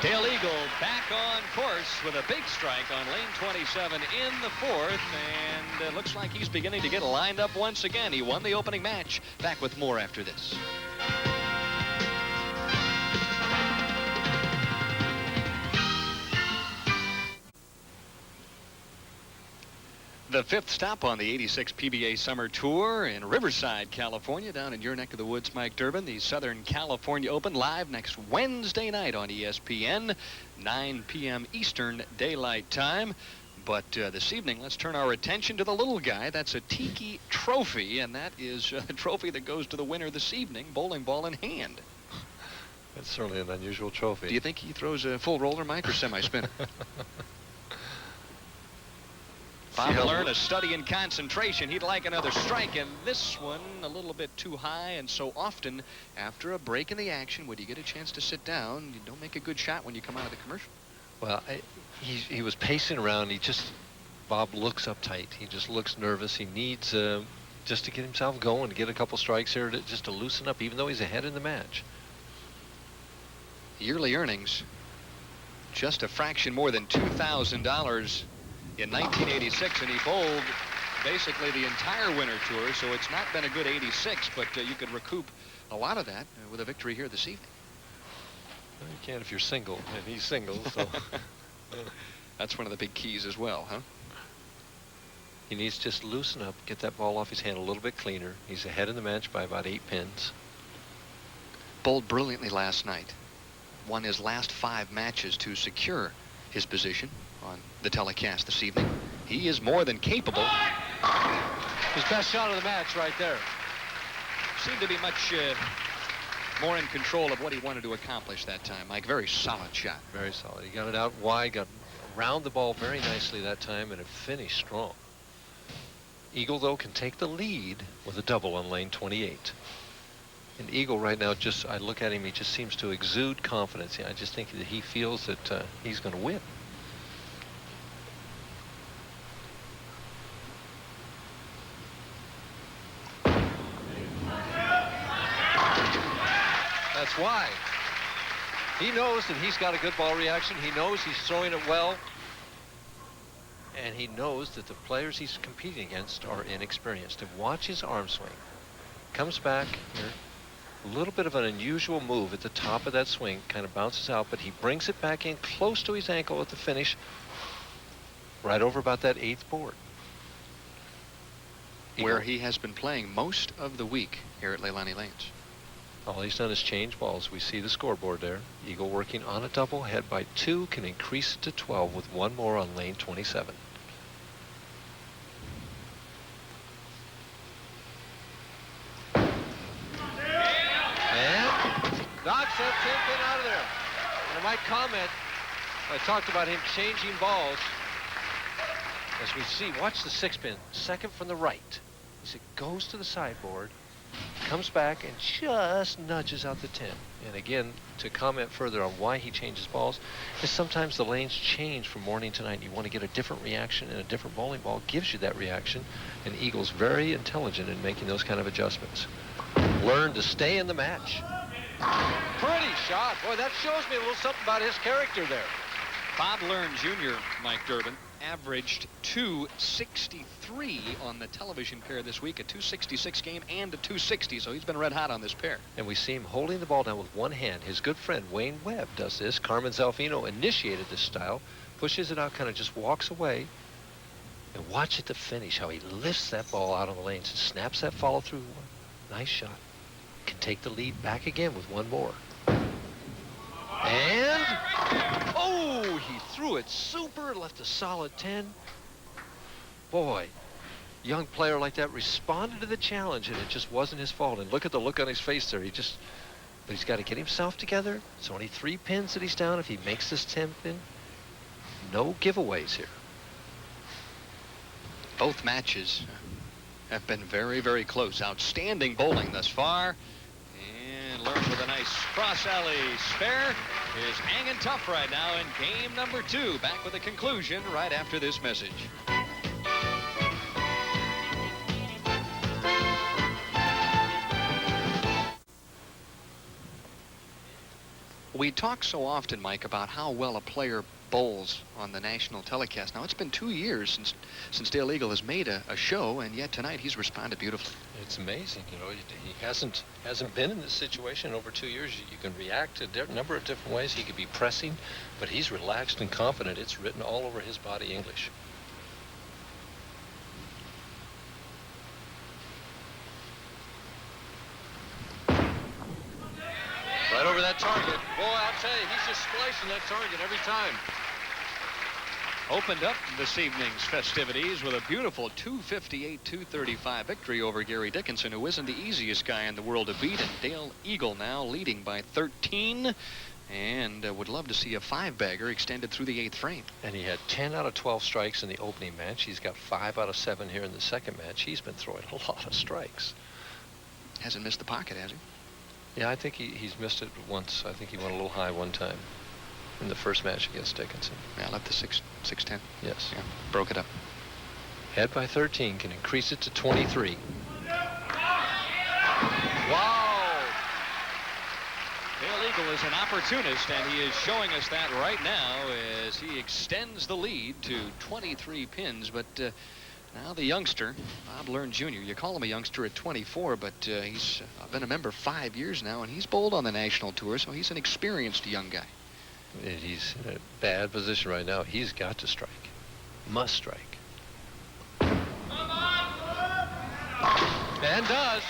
Dale Eagle back on course with a big strike on lane 27 in the 4th, and it looks like he's beginning to get lined up once again. He won the opening match. Back with more after this. The 5th stop on the 86 PBA Summer Tour in Riverside, California, down in your neck of the woods, Mike Durbin. The Southern California Open live next Wednesday night on ESPN, 9 p.m. Eastern Daylight Time. But this evening, let's turn our attention to the little guy. That's a Tiki Trophy, and that is a trophy that goes to the winner this evening, bowling ball in hand. That's certainly an unusual trophy. Do you think he throws a full roller, Mike, or semi-spinner? Bob Learn, a study in concentration. He'd like another strike, and this one a little bit too high. And so often, after a break in the action, when you get a chance to sit down, you don't make a good shot when you come out of the commercial. Well, he was pacing around. Bob looks uptight. He just looks nervous. He needs just to get himself going, to get a couple strikes here, just to loosen up, even though he's ahead in the match. Yearly earnings, just a fraction more than $2,000. In 1986, and he bowled basically the entire winter tour, so it's not been a good 86, but you could recoup a lot of that with a victory here this evening. Well, you can if you're single, and he's single, so. That's one of the big keys as well, huh? He needs to just loosen up, get that ball off his hand a little bit cleaner. He's ahead in the match by about 8 pins. Bowled brilliantly last night. Won his last 5 matches to secure his position on the telecast this evening. He is more than capable. His best shot of the match right there. Seemed to be much more in control of what he wanted to accomplish that time, Mike. Very solid shot. Very solid. He got it out wide, got around the ball very nicely that time, and it finished strong. Eagle, though, can take the lead with a double on lane 28. And Eagle right now, I look at him, he just seems to exude confidence. I just think that he feels that he's going to win. That's why. He knows that he's got a good ball reaction. He knows he's throwing it well. And he knows that the players he's competing against are inexperienced. And watch his arm swing. Comes back here. A little bit of an unusual move at the top of that swing. Kind of bounces out, but he brings it back in close to his ankle at the finish. Right over about that 8th board. Where he has been playing most of the week here at Leilani Lanes. All he's done is change balls. We see the scoreboard there. Eagle working on a double, head by 2, can increase it to 12 with 1 more on lane 27. And knocks that 10 pin out of there. And I might comment, I talked about him changing balls. As we see, watch the 6 pin, second from the right. As it goes to the sideboard, comes back and just nudges out the 10. And again, to comment further on why he changes balls, is sometimes the lanes change from morning to night. You want to get a different reaction, and a different bowling ball gives you that reaction. And Eagle's very intelligent in making those kind of adjustments. Learn to stay in the match. Pretty shot. Boy, that shows me a little something about his character there. Bob Learn Jr., Mike Durbin, averaged 263 on the television pair this week, a 266 game and a 260, so he's been red hot on this pair. And we see him holding the ball down with one hand. His good friend Wayne Webb does this. Carmen Zalfino initiated this style, pushes it out, kind of just walks away. And watch at the finish how he lifts that ball out on the lanes and snaps that follow through. Nice shot. Can take the lead back again with one more. And, oh, he threw it super, left a solid 10. Boy, young player like that responded to the challenge, and it just wasn't his fault. And look at the look on his face there. But he's got to get himself together. It's only 3 pins that he's down. If he makes this 10 pin, no giveaways here. Both matches have been very, very close. Outstanding bowling thus far. And Learn with a nice cross alley spare is hanging tough right now in game number 2. Back with a conclusion right after this message. We talk so often, Mike, about how well a player bowls on the national telecast. Now, it's been 2 years since Dale Eagle has made a show, and yet tonight he's responded beautifully. It's amazing, you know. He hasn't been in this situation in over 2 years. You can react to a number of different ways. He could be pressing, but he's relaxed and confident. It's written all over his body English. Right over that target. Boy, I'll tell you, he's just splicing that target every time. Opened up this evening's festivities with a beautiful 258-235 victory over Gary Dickinson, who isn't the easiest guy in the world to beat, and Dale Eagle now leading by 13, and would love to see a 5-bagger extended through the 8th frame. And he had 10 out of 12 strikes in the opening match. He's got 5 out of 7 here in the second match. He's been throwing a lot of strikes. Hasn't missed the pocket, has he? Yeah, I think he's missed it once. I think he went a little high one time in the first match against Dickinson. Yeah, left the 6-10. Yes. Yeah, broke it up. Head by 13, can increase it to 23. Wow! Dale Eagle is an opportunist, and he is showing us that right now as he extends the lead to 23 pins. But now the youngster, Bob Learn Jr., you call him a youngster at 24, but he's been a member 5 years now, and he's bowled on the national tour, so he's an experienced young guy. He's in a bad position right now. He's got to strike. Must strike. And does.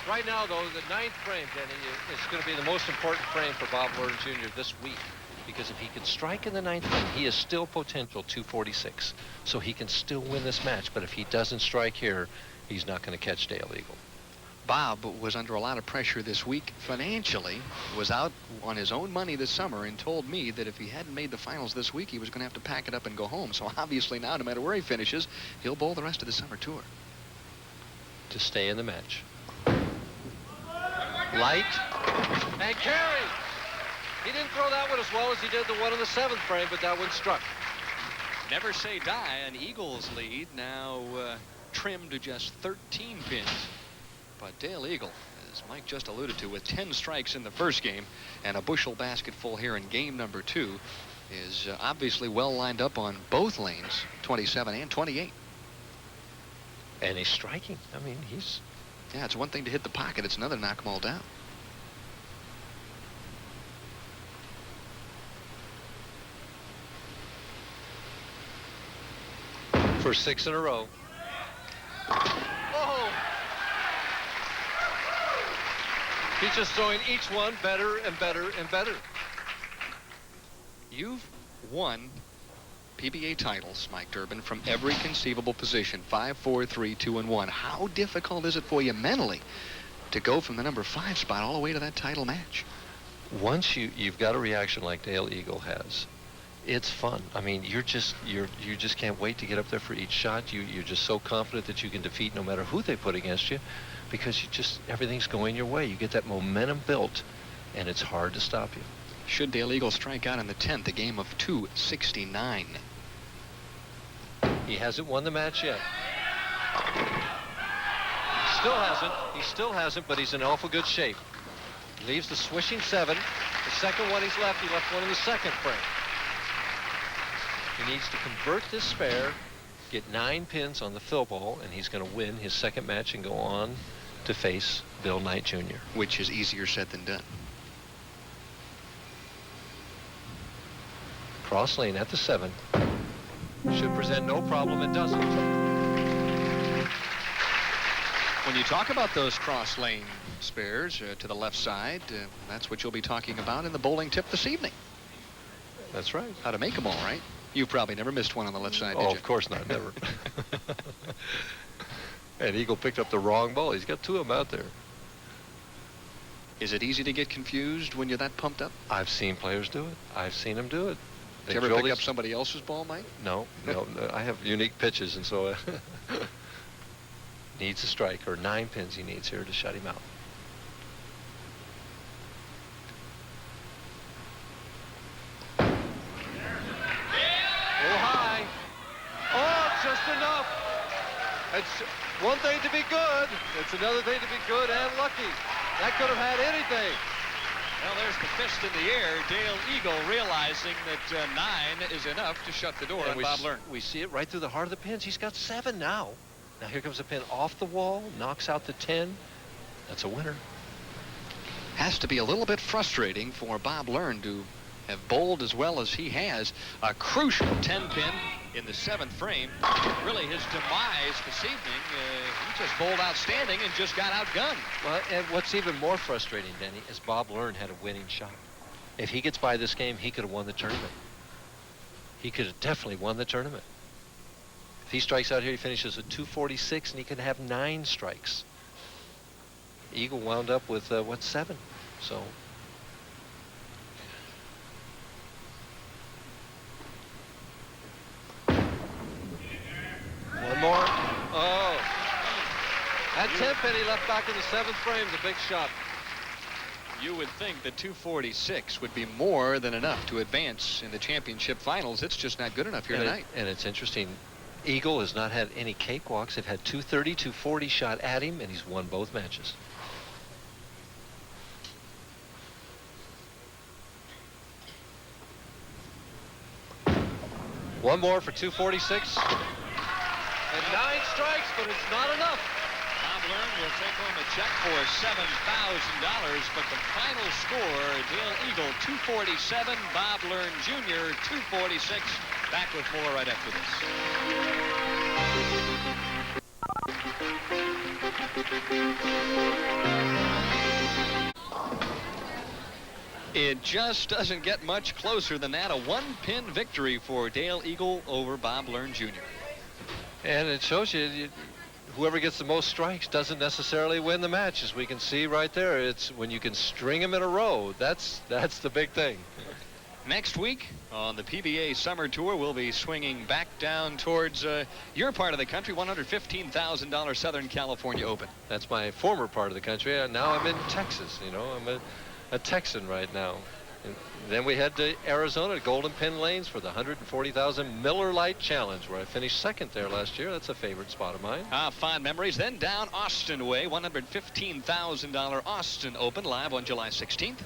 Right now, though, the 9th frame, Denny, is going to be the most important frame for Bob Learn Jr. this week. Because if he can strike in the 9th frame, he is still potential 246. So he can still win this match. But if he doesn't strike here, he's not going to catch Dale Eagle. Bob was under a lot of pressure this week financially, was out on his own money this summer, and told me that if he hadn't made the finals this week, he was going to have to pack it up and go home. So obviously now, no matter where he finishes, he'll bowl the rest of the summer tour. To stay in the match. Light. And carry. He didn't throw that one as well as he did the one in the 7th frame, but that one struck. Never say die, an Eagles lead now trimmed to just 13 pins. But Dale Eagle, as Mike just alluded to, with 10 strikes in the first game and a bushel basket full here in game number 2, is obviously well lined up on both lanes, 27 and 28. And he's striking. I mean, he's... Yeah, it's one thing to hit the pocket. It's another to knock them all down. For 6 in a row. Oh! He's just throwing each one better and better and better. You've won PBA titles, Mike Durbin, from every conceivable position. 5, 4, 3, 2, and 1. How difficult is it for you mentally to go from the number 5 spot all the way to that title match? Once you've got a reaction like Dale Eagle has, It's fun. I mean, you just can't wait to get up there for each shot. You're just so confident that you can defeat no matter who they put against you, because everything's going your way. You get that momentum built, and it's hard to stop you. Should Dale Eagle strike out in the 10th, a game of 269. He hasn't won the match yet. He still hasn't, but he's in awful good shape. Leaves the swishing 7. The second one he's left, he left one in the second frame. He needs to convert this spare, get 9 pins on the fill ball, and he's going to win his second match and go on to face Bill Knight Jr. Which is easier said than done. Cross lane at the 7. Should present no problem. It doesn't. When you talk about those cross lane spares to the left side, that's what you'll be talking about in the bowling tip this evening. That's right. How to make them all right. You've probably never missed one on the left side, did you? Oh, of course not. Never. And Eagle picked up the wrong ball. He's got 2 of them out there. Is it easy to get confused when you're that pumped up? I've seen players do it. I've seen them do it. Did you ever pick up somebody else's ball, Mike? No. I have unique pitches, and so needs a strike, or 9 pins he needs here to shut him out. A little high. Oh, just enough. It's one thing to be good. It's another thing to be good and lucky. That could have had anything. Well, there's the fist in the air. Dale Eagle realizing that 9 is enough to shut the door on Bob Learn. We see it right through the heart of the pins. He's got 7 now. Now here comes a pin off the wall, knocks out the 10. That's a winner. Has to be a little bit frustrating for Bob Learn to have bowled as well as he has. A crucial 10-pin in the 7th frame. Really his demise this evening. He just bowled outstanding and just got outgunned. Well, and what's even more frustrating, Denny, is Bob Learn had a winning shot. If he gets by this game, he could have won the tournament. He could have definitely won the tournament. If he strikes out here, he finishes at 246, and he could have 9 strikes. Eagle wound up with, 7? So... one more. Oh. That 10-pin he left back in the 7th frame is a big shot. You would think that 246 would be more than enough to advance in the championship finals. It's just not good enough here tonight. And it's interesting. Eagle has not had any cakewalks. They've had 230, 240 shot at him, and he's won both matches. One more for 246. And 9 strikes, but it's not enough. Bob Learn will take home a check for $7,000, but the final score, Dale Eagle 247, Bob Learn Jr. 246. Back with more right after this. It just doesn't get much closer than that. A 1-pin victory for Dale Eagle over Bob Learn Jr. And it shows you, whoever gets the most strikes doesn't necessarily win the match. As we can see right there, it's when you can string them in a row. That's the big thing. Next week on the PBA Summer Tour, we'll be swinging back down towards your part of the country, $115,000 Southern California Open. That's my former part of the country. Now I'm in Texas. I'm a Texan right now. And then we head to Arizona, Golden Pin Lanes, for the $140,000 Miller Lite Challenge, where I finished 2nd there last year. That's a favorite spot of mine. Fond memories. Then down Austin way, $115,000 Austin Open, live on July 16th.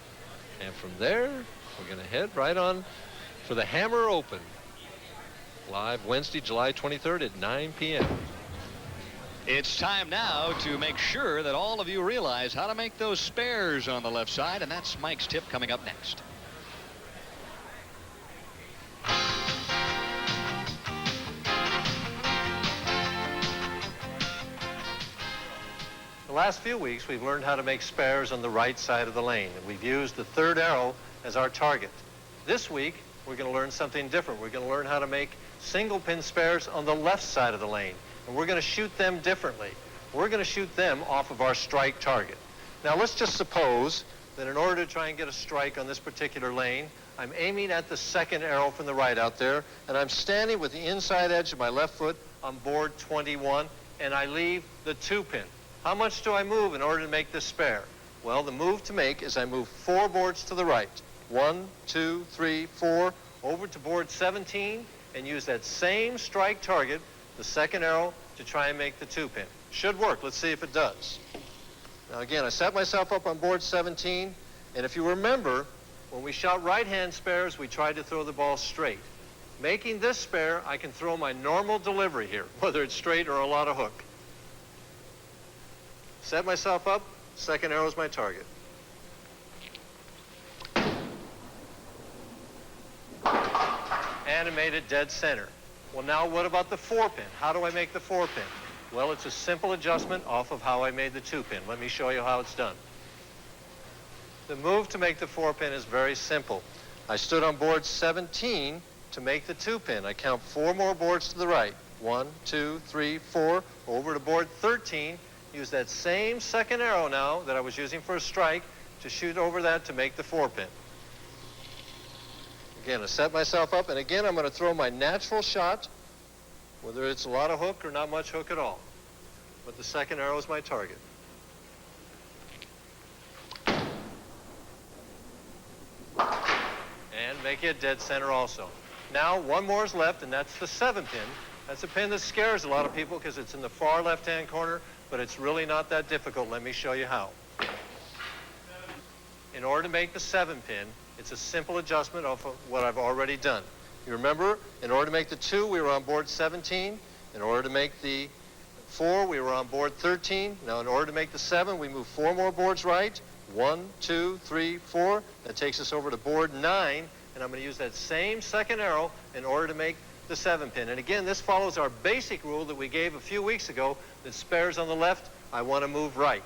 And from there, we're going to head right on for the Hammer Open, live Wednesday, July 23rd at 9 p.m. It's time now to make sure that all of you realize how to make those spares on the left side, and that's Mike's tip coming up next. The last few weeks, we've learned how to make spares on the right side of the lane, and we've used the 3rd arrow as our target. This week, we're going to learn something different. We're going to learn how to make single pin spares on the left side of the lane, and we're going to shoot them differently. We're going to shoot them off of our strike target. Now, let's just suppose that in order to try and get a strike on this particular lane, I'm aiming at the second arrow from the right out there, and I'm standing with the inside edge of my left foot on board 21, and I leave the 2-pin. How much do I move in order to make this spare? Well, the move to make is I move 4 boards to the right. 1, 2, 3, 4, over to board 17, and use that same strike target, the second arrow, to try and make the 2-pin. Should work. Let's see if it does. Now again, I set myself up on board 17, and if you remember, when we shot right-hand spares, we tried to throw the ball straight. Making this spare, I can throw my normal delivery here, whether it's straight or a lot of hook. Set myself up, second arrow is my target. And I made it dead center. Well, now what about the 4-pin? How do I make the 4-pin? Well, it's a simple adjustment off of how I made the 2-pin. Let me show you how it's done. The move to make the 4-pin is very simple. I stood on board 17 to make the 2-pin. I count 4 more boards to the right. 1, 2, 3, 4, over to board 13. Use that same second arrow now that I was using for a strike to shoot over that to make the 4-pin. Again, I set myself up, and again, I'm going to throw my natural shot, whether it's a lot of hook or not much hook at all. But the second arrow is my target. And make it dead center also. Now, 1 more is left, and that's the 7-pin. That's a pin that scares a lot of people because it's in the far left-hand corner, but it's really not that difficult. Let me show you how. In order to make the 7-pin, it's a simple adjustment of what I've already done. You remember, in order to make the 2, we were on board 17. In order to make the 4, we were on board 13. Now, in order to make the 7, we move 4 more boards right. 1, 2, 3, 4. That takes us over to board 9, and I'm going to use that same second arrow in order to make the 7-pin. And again, this follows our basic rule that we gave a few weeks ago that spares on the left, I want to move right.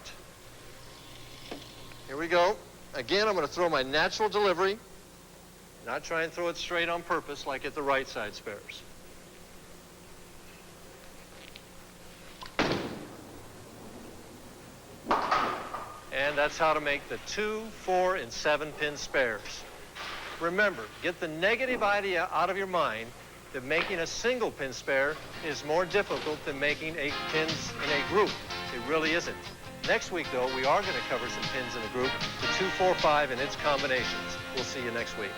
Here we go. Again, I'm going to throw my natural delivery, not try and throw it straight on purpose like at the right side spares. And that's how to make the 2, 4, and 7-pin spares. Remember, get the negative idea out of your mind that making a single pin spare is more difficult than making 8 pins in a group. It really isn't. Next week, though, we are going to cover some pins in a group, the 2, 4, 5, and its combinations. We'll see you next week.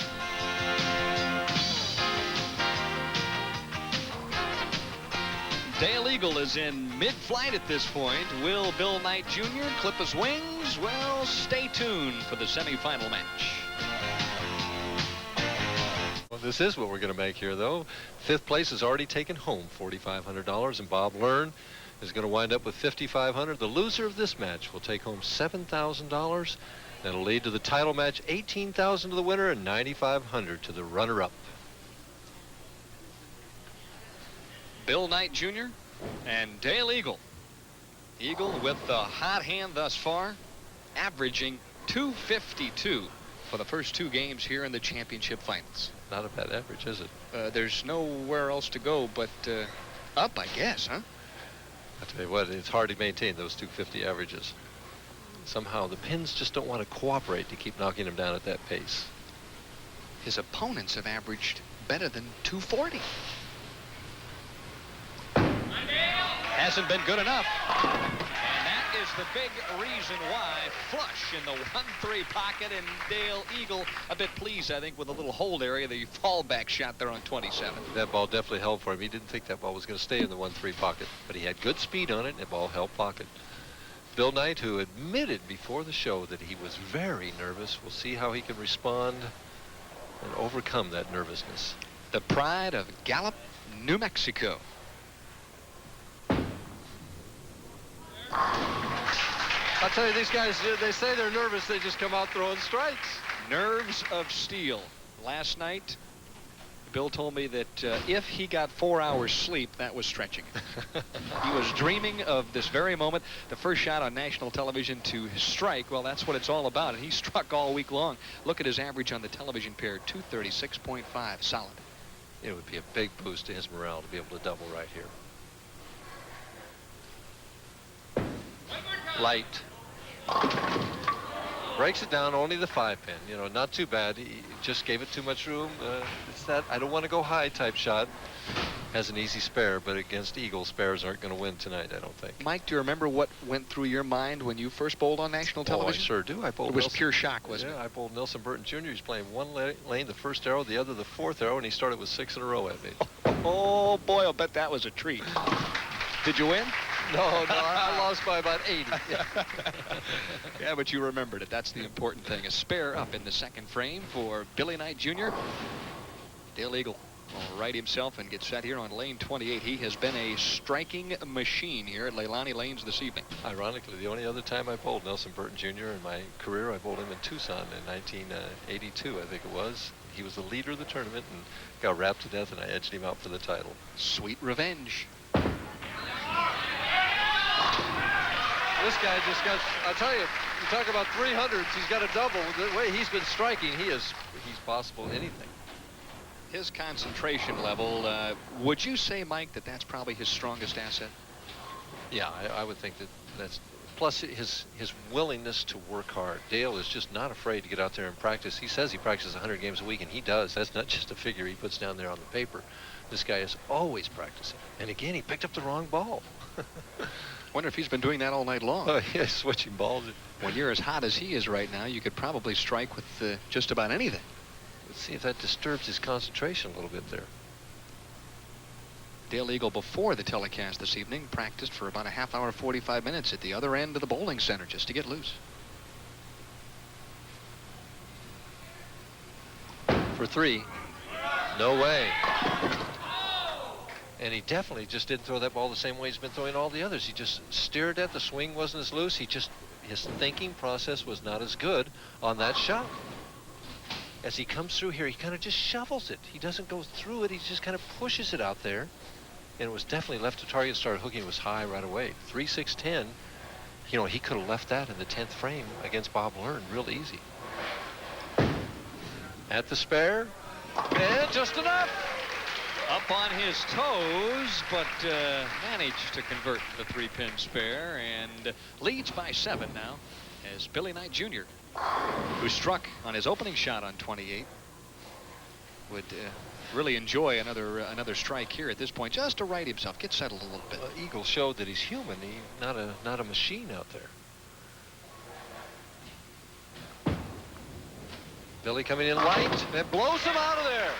Dale Eagle is in mid-flight at this point. Will Bill Knight Jr. clip his wings? Well, stay tuned for the semifinal match. Well, this is what we're going to make here, though. 5th place has already taken home $4,500, and Bob Learn is going to wind up with $5,500. The loser of this match will take home $7,000. That'll lead to the title match, $18,000 to the winner and $9,500 to the runner-up. Bill Knight Jr. and Dale Eagle. Eagle with the hot hand thus far, averaging .252 for the first 2 games here in the championship finals. Not a bad average, is it? There's nowhere else to go but up, I guess, huh? I tell you what, it's hard to maintain those 250 averages. Somehow the pins just don't want to cooperate to keep knocking them down at that pace. His opponents have averaged better than 240. Hasn't been good enough. And that is the big reason why. Flush in the 1-3 pocket, and Dale Eagle a bit pleased, I think, with a little hold area, the fallback shot there on 27. That ball definitely held for him. He didn't think that ball was going to stay in the 1-3 pocket, but he had good speed on it, and the ball held pocket. Bill Knight, who admitted before the show that he was very nervous, we'll see how he can respond and overcome that nervousness. The pride of Gallup, New Mexico. I'll tell you, these guys, they say they're nervous, they just come out throwing strikes. Nerves of steel. Last night, Bill told me that if he got 4 hours sleep, that was stretching. He was dreaming of this very moment. The first shot on national television to strike, well, that's what it's all about. And he struck all week long. Look at his average on the television pair, 236.5, solid. It would be a big boost to his morale to be able to double right here. Light. Breaks it down, only the 5-pin. You know, not too bad. He just gave it too much room. It's that I don't want to go high type shot. Has an easy spare, but against eagle, spares aren't going to win tonight, I don't think. Mike, do you remember what went through your mind when you first bowled on national television? Oh, I sure do. I bowled It was Nelson. pure shock, wasn't Yeah, it? I bowled Nelson Burton Jr. He's playing one lane, the first arrow, the other the fourth arrow, and he started with 6 in a row at me. Oh, boy, I'll bet that was a treat. Did you win? No, I lost by about 80. Yeah, but you remembered it. That's the important thing. A spare up in the second frame for Billy Knight Jr. Dale Eagle will right himself and get set here on lane 28. He has been a striking machine here at Leilani Lanes this evening. Ironically, the only other time I bowled Nelson Burton Jr. in my career, I bowled him in Tucson in 1982, I think it was. He was the leader of the tournament and got wrapped to death, and I edged him out for the title. Sweet revenge. This guy just got, I'll tell you, you talk about 300s, he's got a double. The way he's been striking, he's possible anything. His concentration level, would you say, Mike, that that's probably his strongest asset? Yeah, I would think that's, plus his willingness to work hard. Dale is just not afraid to get out there and practice. He says he practices 100 games a week, and he does. That's not just a figure he puts down there on the paper. This guy is always practicing. And again, he picked up the wrong ball. Wonder if he's been doing that all night long. Oh, yeah, switching balls. When you're as hot as he is right now, you could probably strike with just about anything. Let's see if that disturbs his concentration a little bit there. Dale Eagle, before the telecast this evening, practiced for about a half hour, 45 minutes at the other end of the bowling center just to get loose. For 3. No way. And he definitely just didn't throw that ball the same way he's been throwing all the others. He just stared at the swing, wasn't as loose. His thinking process was not as good on that shot. As he comes through here, he kind of just shovels it. He doesn't go through it. He just kind of pushes it out there. And it was definitely left to target. Started hooking. It was high right away. 3-6-10. You know, he could have left that in the 10th frame against Bob Learn real easy. At the spare. And just enough. Up on his toes, but managed to convert the 3-pin spare and leads by 7 now as Billy Knight Jr., who struck on his opening shot on 28, would really enjoy another strike here at this point, just to right himself, get settled a little bit. Eagle showed that he's human. He's not a machine out there. Billy coming in light. That blows him out of there.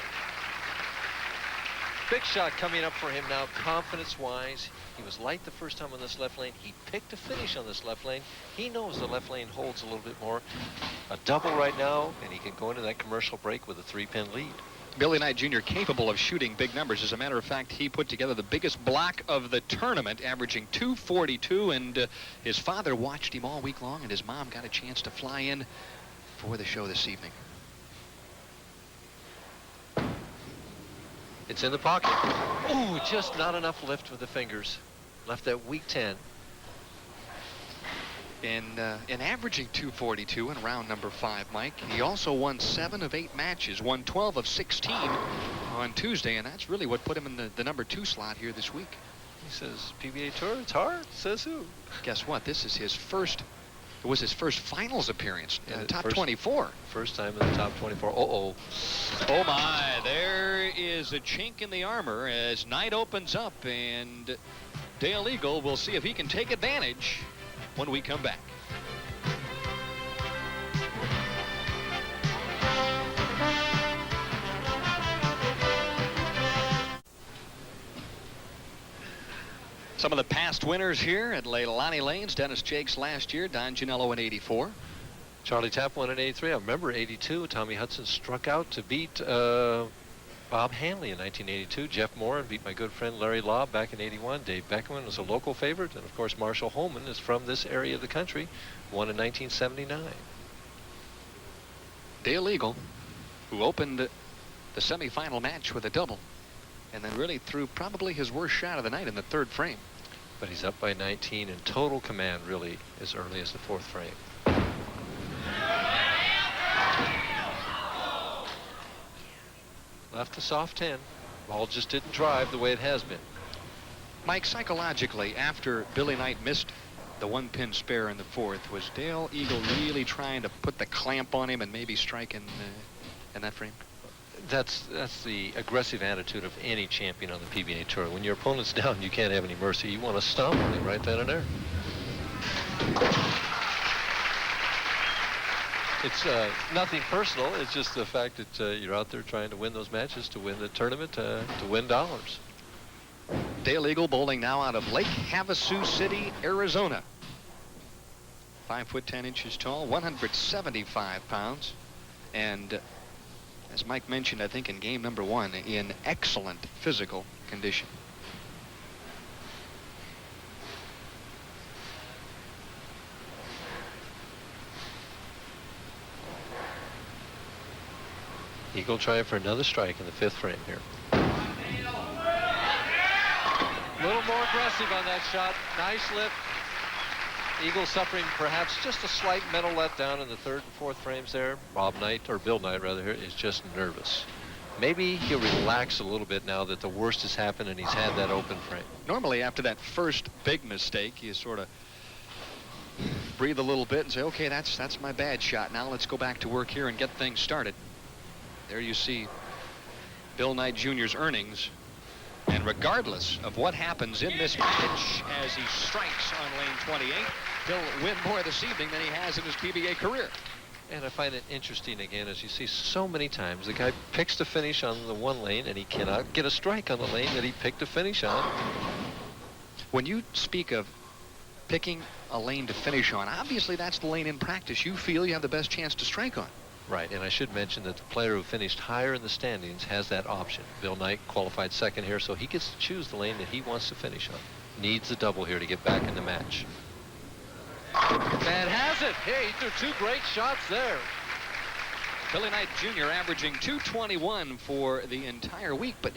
Big shot coming up for him now, confidence-wise. He was light the first time on this left lane. He picked a finish on this left lane. He knows the left lane holds a little bit more. A double right now, and he can go into that commercial break with a 3-pin lead. Billy Knight Jr. capable of shooting big numbers. As a matter of fact, he put together the biggest block of the tournament, averaging 242, and his father watched him all week long, and his mom got a chance to fly in for the show this evening. It's in the pocket. Oh, just not enough lift with the fingers. Left that weak 10. In averaging 242 in round number 5, Mike, he also won 7 of 8 matches, won 12 of 16 on Tuesday, and that's really what put him in the number 2 slot here this week. He says, PBA Tour, it's hard. Says who? Guess what? This is his first. It was his first finals appearance in the top first, 24. First time in the top 24. Uh-oh. Oh, my. There is a chink in the armor as Knight opens up, and Dale Eagle will see if he can take advantage when we come back. Some of the past winners here at Leilani Lanes. Dennis Jakes last year, Don Gianello in '84. Charlie Tapp won in '83. I remember '82. Tommy Hudson struck out to beat Bob Hanley in 1982. Jeff Moran beat my good friend Larry Lobb back in '81. Dave Beckman was a local favorite. And, of course, Marshall Holman is from this area of the country. Won in 1979. Dale Eagle, who opened the semifinal match with a double, and then really threw probably his worst shot of the night in the 3rd frame. But he's up by 19 in total command, really, as early as the 4th frame. Left the soft 10. Ball just didn't drive the way it has been. Mike, psychologically, after Billy Knight missed the 1-pin spare in the 4th. Was Dale Eagle really trying to put the clamp on him and maybe strike in that frame? That's the aggressive attitude of any champion on the PBA Tour. When your opponent's down, you can't have any mercy. You want to stomp on him right then and there. It's nothing personal. It's just the fact that you're out there trying to win those matches, to win the tournament, to win dollars. Dale Eagle bowling now out of Lake Havasu City, Arizona. 5 foot 10 inches tall, 175 pounds, and as Mike mentioned, I think in game number 1, in excellent physical condition. Eagle trying for another strike in the 5th frame here. A little more aggressive on that shot. Nice lift. Eagle suffering perhaps just a slight mental letdown in the 3rd and 4th frames there. Bob Knight, or Bill Knight rather, here is just nervous. Maybe he'll relax a little bit now that the worst has happened and he's had that open frame. Normally after that first big mistake, you sort of breathe a little bit and say, okay, that's my bad shot. Now let's go back to work here and get things started. There you see Bill Knight Jr.'s earnings. And regardless of what happens in this match, as he strikes on lane 28, he'll win more this evening than he has in his PBA career. And I find it interesting, again, as you see so many times, the guy picks to finish on the 1 lane, and he cannot get a strike on the lane that he picked to finish on. When you speak of picking a lane to finish on, obviously that's the lane in practice you feel you have the best chance to strike on. Right, and I should mention that the player who finished higher in the standings has that option. Bill Knight qualified 2nd here, so he gets to choose the lane that he wants to finish on. Needs a double here to get back in the match. And has it! Hey, he threw 2 great shots there. Billy Knight Jr. averaging 221 for the entire week, but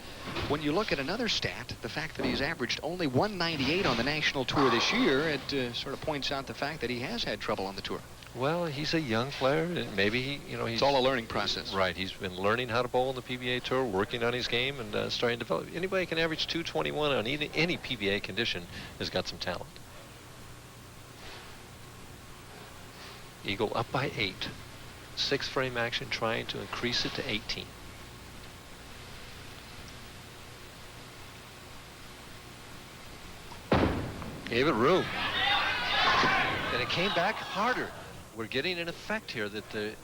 when you look at another stat, the fact that he's averaged only 198 on the national tour this year, it sort of points out the fact that he has had trouble on the tour. Well, he's a young player, and maybe he's... It's all a learning process. Right, he's been learning how to bowl on the PBA Tour, working on his game, and starting to develop. Anybody can average 221 on any PBA condition has got some talent. Eagle up by 8. 6th frame action, trying to increase it to 18. Gave it room. And it came back harder. We're getting an effect here that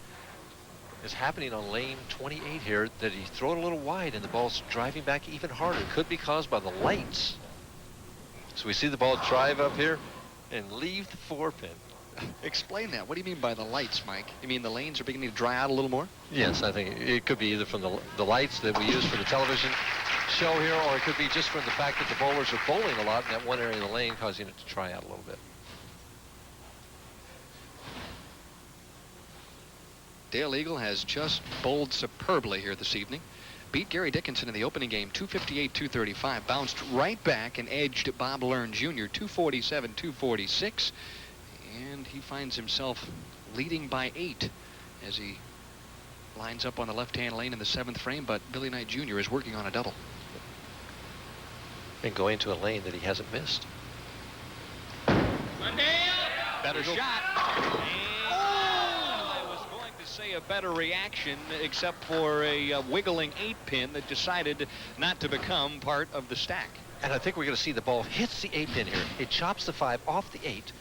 is happening on lane 28 here, that he's thrown a little wide and the ball's driving back even harder. It could be caused by the lights. So we see the ball drive up here and leave the 4-pin. Explain that. What do you mean by the lights, Mike? You mean the lanes are beginning to dry out a little more? Yes, I think it could be either from the lights that we use for the television show here, or it could be just from the fact that the bowlers are bowling a lot in that one area of the lane, causing it to dry out a little bit. Dale Eagle has just bowled superbly here this evening. Beat Gary Dickinson in the opening game, 258-235. Bounced right back and edged Bob Learn Jr., 247-246. And he finds himself leading by 8 as he lines up on the left-hand lane in the 7th frame, but Billy Knight Jr. is working on a double. And going to a lane that he hasn't missed. Better shot. I was going to say a better reaction, except for a wiggling 8-pin that decided not to become part of the stack. And I think we're going to see the ball hits the 8-pin here. It chops the 5 off the 8.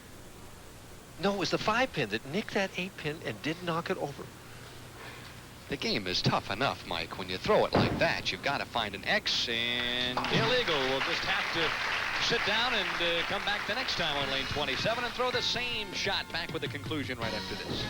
No, it was the 5-pin that nicked that 8-pin and didn't knock it over. The game is tough enough, Mike. When you throw it like that, you've got to find an X, and Dale Eagle will just have to sit down and come back the next time on lane 27 and throw the same shot back with the conclusion right after this.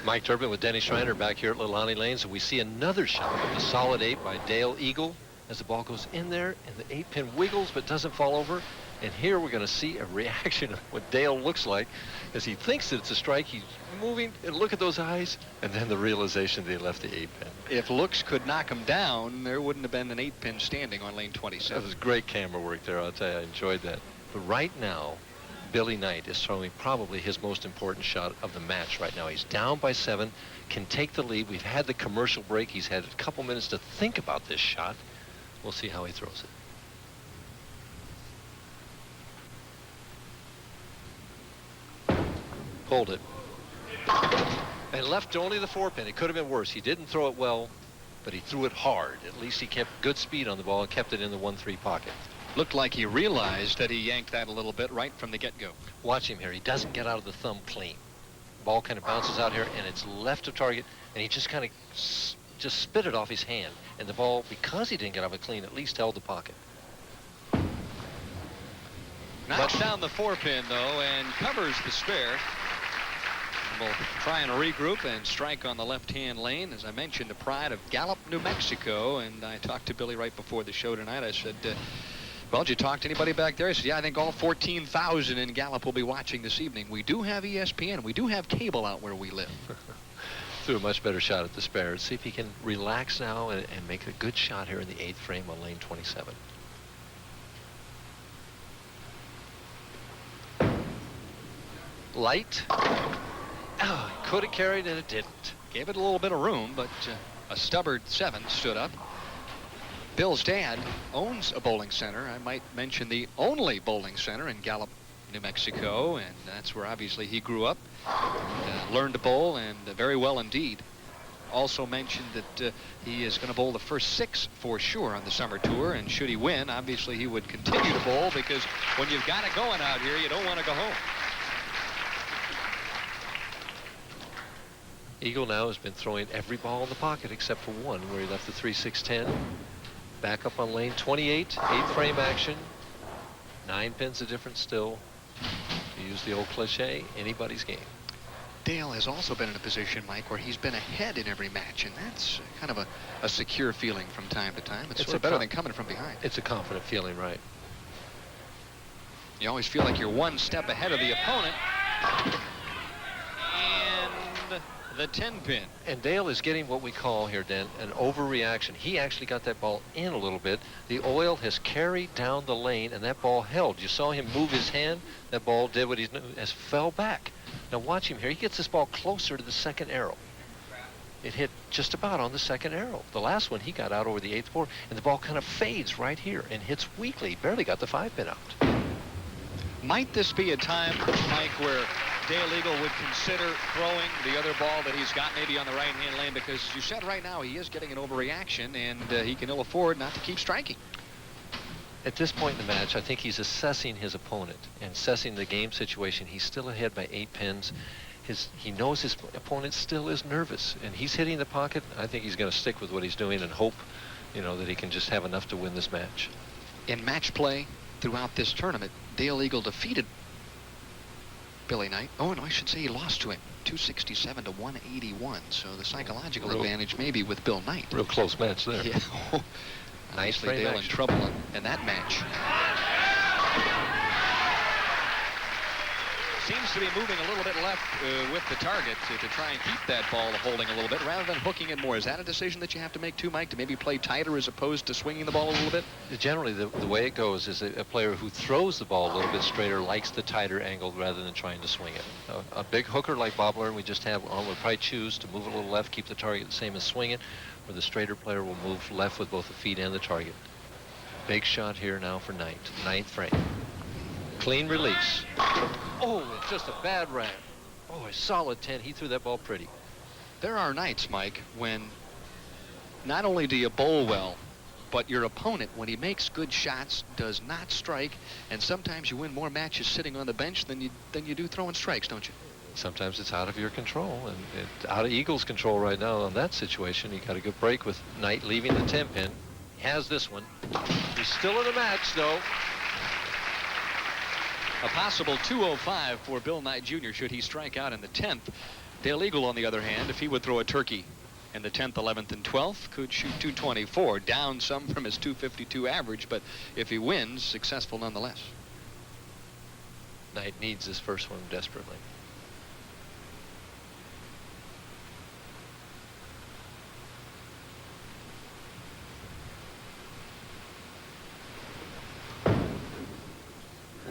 Mike Turpin with Denny Schreiner back here at Leilani Lanes, and we see another shot of the solid 8 by Dale Eagle as the ball goes in there and the 8-pin wiggles but doesn't fall over. And here we're going to see a reaction of what Dale looks like as he thinks that it's a strike. He's moving, and look at those eyes, and then the realization that he left the 8-pin. If looks could knock him down, there wouldn't have been an 8-pin standing on lane 27. That was great camera work there. I'll tell you, I enjoyed that. But right now, Billy Knight is throwing probably his most important shot of the match right now. He's down by 7, can take the lead. We've had the commercial break. He's had a couple minutes to think about this shot. We'll see how he throws it. Pulled it. And left only the 4-pin. It could have been worse. He didn't throw it well, but he threw it hard. At least he kept good speed on the ball and kept it in the 1-3 pocket. Looked like he realized that he yanked that a little bit right from the get-go. Watch him here. He doesn't get out of the thumb clean. Ball kind of bounces out here, and it's left of target, and he just kind of just spit it off his hand. And the ball, because he didn't get out of it clean, at least held the pocket. Knocks down the 4-pin, though, and covers the spare. We'll try and regroup and strike on the left-hand lane. As I mentioned, the pride of Gallup, New Mexico. And I talked to Billy right before the show tonight. I said, well, did you talk to anybody back there? He said, yeah, I think all 14,000 in Gallup will be watching this evening. We do have ESPN. We do have cable out where we live. Threw a much better shot at the spare. See if he can relax now and make a good shot here in the 8th frame on lane 27. Light. Oh, could have carried and it didn't. Gave it a little bit of room, but a stubborn 7 stood up. Bill's dad owns a bowling center. I might mention the only bowling center in Gallup, New Mexico, and that's where obviously he grew up, and, learned to bowl, and very well indeed. Also mentioned that he is going to bowl the first 6 for sure on the summer tour, and should he win, obviously he would continue to bowl, because when you've got it going out here, you don't want to go home. Eagle now has been throwing every ball in the pocket except for one, where he left the 3-6-10. Back up on lane 28, 8th frame action. 9 pins of difference still. To use the old cliche, anybody's game. Dale has also been in a position, Mike, where he's been ahead in every match, and that's kind of a secure feeling from time to time. It's sort of better than coming from behind. It's a confident feeling, right? You always feel like you're one step ahead of the opponent. And the 10-pin. And Dale is getting what we call here, Dan, an overreaction. He actually got that ball in a little bit. The oil has carried down the lane, and that ball held. You saw him move his hand. That ball did what he has fell back. Now watch him here. He gets this ball closer to the 2nd arrow. It hit just about on the 2nd arrow. The last one, he got out over the 8th board, and the ball kind of fades right here and hits weakly. He barely got the 5-pin out. Might this be a time, Mike, where Dale Eagle would consider throwing the other ball that he's got maybe on the right-hand lane? Because you said right now he is getting an overreaction, and he can ill afford not to keep striking. At this point in the match, I think he's assessing his opponent and assessing the game situation. He's still ahead by 8 pins. He knows his opponent still is nervous, and he's hitting the pocket. I think he's going to stick with what he's doing and hope, that he can just have enough to win this match. In match play throughout this tournament, Dale Eagle defeated Billy Knight. Oh, no, I should say he lost to him, 267 to 181. So the psychological advantage maybe with Bill Knight. Real close match there. Yeah. Nicely, Dale in trouble in that match. Seems to be moving a little bit left with the target to try and keep that ball holding a little bit rather than hooking it more. Is that a decision that you have to make too, Mike, to maybe play tighter as opposed to swinging the ball a little bit? Generally, the way it goes is a player who throws the ball a little bit straighter likes the tighter angle rather than trying to swing it. A big hooker like Bob Learn we just have on would probably choose to move a little left, keep the target the same as swing it, where the straighter player will move left with both the feet and the target. Big shot here now for Knight, 9th frame. Clean release. Oh, it's just a bad ram. Oh, a solid 10. He threw that ball pretty. There are nights, Mike, when not only do you bowl well, but your opponent, when he makes good shots, does not strike, and sometimes you win more matches sitting on the bench than you do throwing strikes, don't you? Sometimes it's out of your control, and it's out of Eagles' control right now on that situation. He got a good break with Knight leaving the 10-pin. He has this one. He's still in the match, though. A possible 205 for Bill Knight Jr. should he strike out in the 10th. Dale Eagle, on the other hand, if he would throw a turkey in the 10th, 11th, and 12th, could shoot 224, down some from his 252 average, but if he wins, successful nonetheless. Knight needs this first one desperately.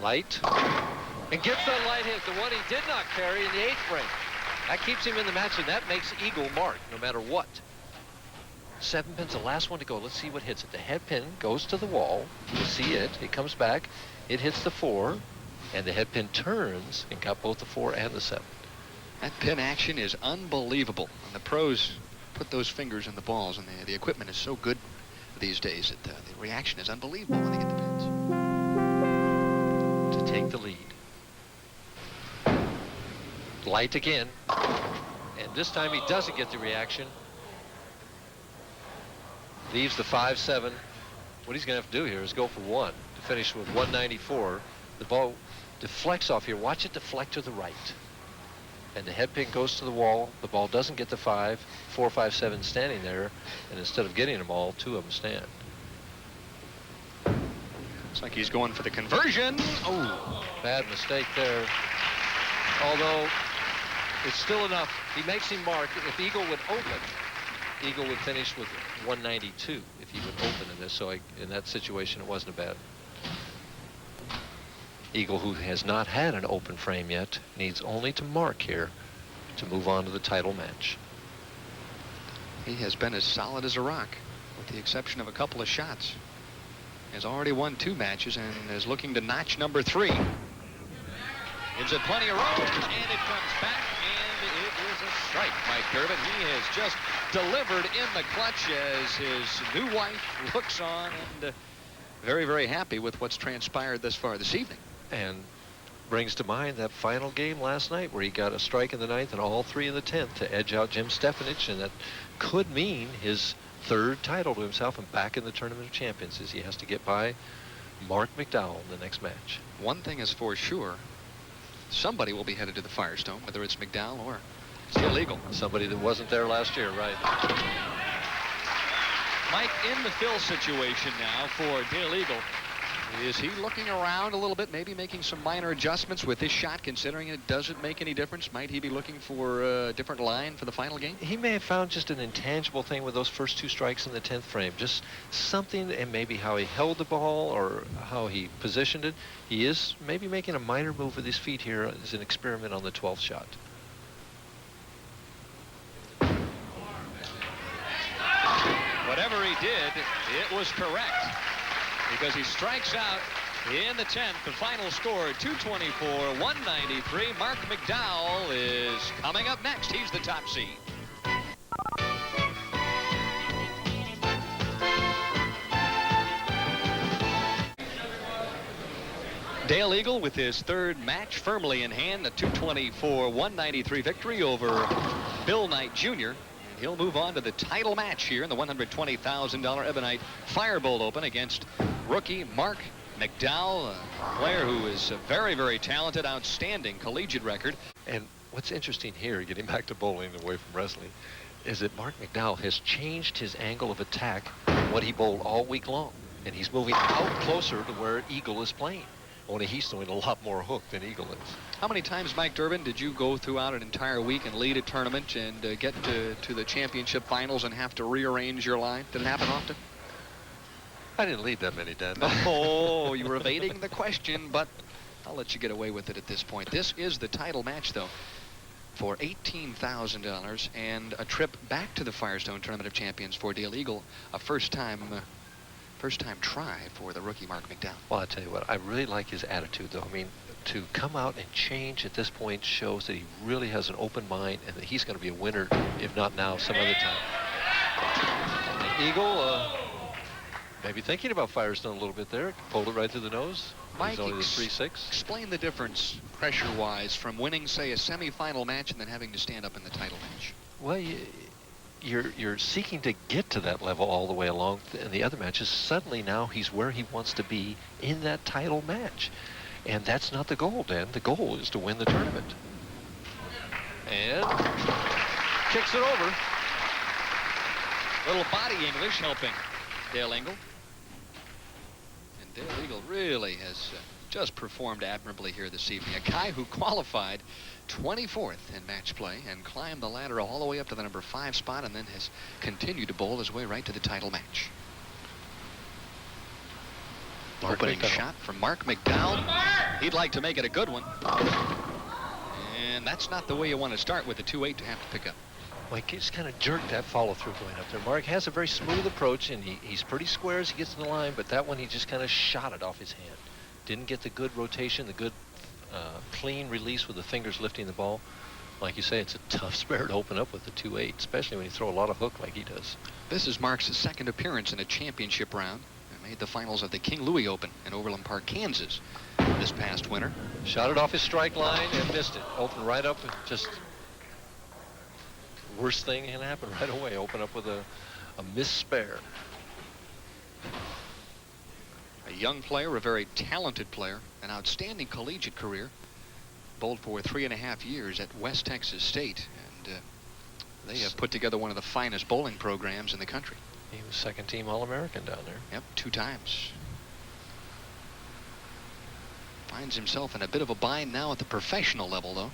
Light. And gets that light hit, the one he did not carry in the 8th frame. That keeps him in the match, and that makes Eagle Marc, no matter what. 7 pin's the last one to go. Let's see what hits it. The head pin goes to the wall. You see it. It comes back. It hits the 4, and the head pin turns and got both the 4 and the 7. That pin action is unbelievable. And the pros put those fingers in the balls, and the equipment is so good these days that the reaction is unbelievable when they get the pins. To take the lead. Light again, and this time he doesn't get the reaction. Leaves the 5-7. What he's going to have to do here is go for 1 to finish with 194. The ball deflects off here. Watch it deflect to the right. And the head pin goes to the wall. The ball doesn't get the 5. 4, 5, 7 standing there, and instead of getting them all, 2 of them stand. Looks like he's going for the conversion. Oh, bad mistake there. Although it's still enough. He makes him mark. If Eagle would open, Eagle would finish with 192 if he would open in this. So in that situation, it wasn't a bad. Eagle, who has not had an open frame yet, needs only to mark here to move on to the title match. He has been as solid as a rock, with the exception of a couple of shots. Has already won 2 matches and is looking to notch number 3. Gives it plenty of room, and it comes back, and it is a strike. Mike Durbin, he has just delivered in the clutch as his new wife looks on, and very, very happy with what's transpired thus far this evening. And brings to mind that final game last night where he got a strike in the 9th and all 3 in the 10th to edge out Jim Stefanich, and that could mean his 3rd title to himself and back in the Tournament of Champions, as he has to get by Marc McDowell in the next match. One thing is for sure, somebody will be headed to the Firestone, whether it's McDowell or Dale Eagle. Somebody that wasn't there last year, right? Mike, in the fill situation now for Dale Eagle. Is he looking around a little bit, maybe making some minor adjustments with this shot, considering it doesn't make any difference? Might he be looking for a different line for the final game? He may have found just an intangible thing with those first 2 strikes in the 10th frame. Just something, and maybe how he held the ball or how he positioned it. He is maybe making a minor move with his feet here as an experiment on the 12th shot. Whatever he did, it was correct, because he strikes out in the 10th. The final score, 224-193. Marc McDowell is coming up next. He's the top seed. Dale Eagle with his 3rd match firmly in hand, a 224-193 victory over Bill Knight Jr. He'll move on to the title match here in the $120,000 Ebonite Firebolt Open against rookie Marc McDowell, a player who is very, very talented, outstanding collegiate record. And what's interesting here, getting back to bowling away from wrestling, is that Marc McDowell has changed his angle of attack from what he bowled all week long. And he's moving out closer to where Eagle is playing. Only he's throwing a lot more hook than Eagle is. How many times, Mike Durbin, did you go throughout an entire week and lead a tournament and get to the championship finals and have to rearrange your line? Did it happen often? I didn't lead that many, Dan. Oh, you were evading the question, but I'll let you get away with it at this point. This is the title match, though, for $18,000 and a trip back to the Firestone Tournament of Champions for Dale Eagle, a first-time try for the rookie Marc McDowell. Well, I'll tell you what, I really like his attitude, though. I mean, to come out and change at this point shows that he really has an open mind and that he's going to be a winner, if not now, some other time. And Eagle, maybe thinking about Firestone a little bit there. Pulled it right through the nose. Mike, He's only the 3-6. Explain the difference, pressure-wise, from winning, say, a semifinal match and then having to stand up in the title match. Well, you're seeking to get to that level all the way along in the other matches. Suddenly now he's where he wants to be in that title match. And that's not the goal, Dan. The goal is to win the tournament. And kicks it over. Little body English helping Dale Eagle. And Dale Eagle really has just performed admirably here this evening. A guy who qualified 24th in match play and climbed the ladder all the way up to the number 5 spot and then has continued to bowl his way right to the title match. Opening shot from Marc McDowell. He'd like to make it a good one. And that's not the way you want to start with a 2-8 to have to pick up. Well, he just kind of jerked that follow-through going up there. Marc has a very smooth approach, and he's pretty square as he gets in the line, but that one he just kind of shot it off his hand. Didn't get the good rotation, the good clean release with the fingers lifting the ball. Like you say, it's a tough spare to open up with the 2-8, especially when you throw a lot of hook like he does. This is Marc's second appearance in a championship round. He made the finals of the King Louis Open in Overland Park, Kansas this past winter. Shot it off his strike line and missed it. Opened right up, and just worst thing can happen right away. Open up with a missed spare. A young player, a very talented player, an outstanding collegiate career. Bowled for 3.5 years at West Texas State, and they have put together one of the finest bowling programs in the country. He was second-team All-American down there. Yep, 2 times. Finds himself in a bit of a bind now at the professional level, though.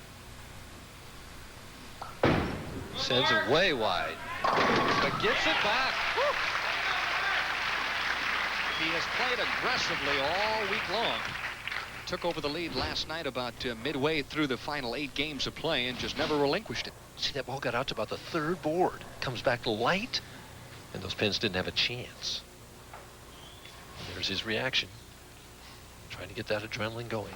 Sends it way wide, but gets it back. Woo! He has played aggressively all week long. Took over the lead last night about midway through the final 8 games of play and just never relinquished it. See, that ball got out to about the 3rd board. Comes back to light, and those pins didn't have a chance. And there's his reaction. Trying to get that adrenaline going.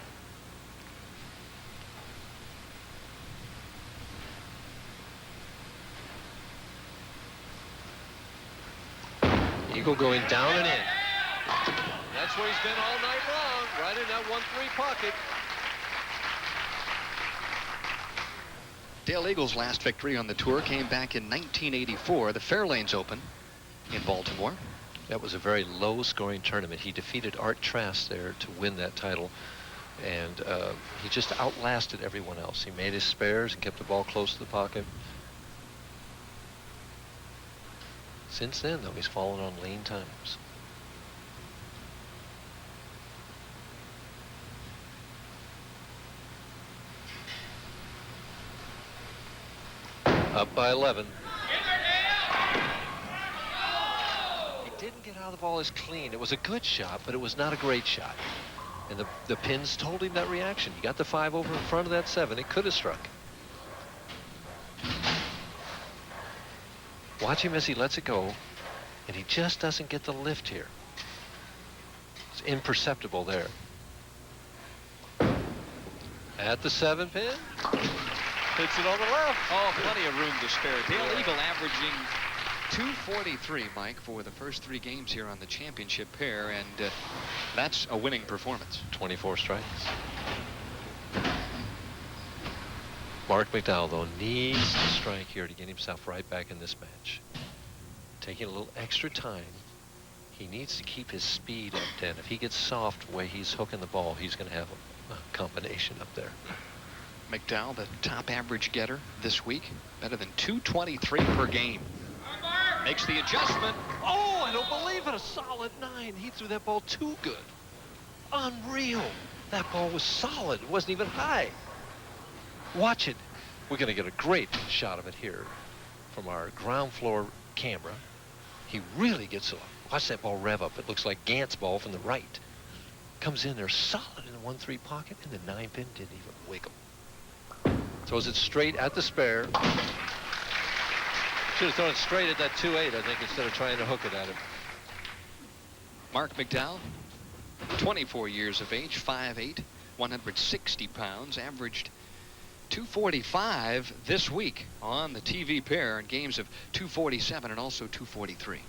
Eagle going down and in. That's where he's been all night long, right in that 1-3 pocket. Dale Eagle's last victory on the tour came back in 1984, the Fairlanes Open in Baltimore. That was a very low-scoring tournament. He defeated Art Trask there to win that title, and he just outlasted everyone else. He made his spares and kept the ball close to the pocket. Since then, though, he's fallen on lean times. Up by 11. He didn't get out of the ball as clean. It was a good shot, but it was not a great shot. And the pins told him that reaction. He got the 5 over in front of that 7. It could have struck. Watch him as he lets it go, and he just doesn't get the lift here. It's imperceptible there. At the 7 pin. Hits it on the left. Oh, plenty of room to spare. Dale Eagle averaging 243, Mike, for the first 3 games here on the championship pair, and that's a winning performance. 24 strikes. Marc McDowell, though, needs to strike here to get himself right back in this match. Taking a little extra time. He needs to keep his speed up, then. If he gets soft the way he's hooking the ball, he's going to have a combination up there. McDowell, the top average getter this week, better than 223 per game. Makes the adjustment. Oh, I don't believe it. A solid 9. He threw that ball too good. Unreal. That ball was solid. It wasn't even high. Watch it. We're going to get a great shot of it here from our ground floor camera. He really gets a look. Watch that ball rev up. It looks like Gant's ball from the right. Comes in there solid in the 1-3 pocket, and the 9 pin didn't even wiggle. Throws it straight at the spare. Should have thrown it straight at that 2-8, I think, instead of trying to hook it at him. Marc McDowell, 24 years of age, 5'8", 160 pounds, averaged 245 this week on the TV pair in games of 247 and also 243. You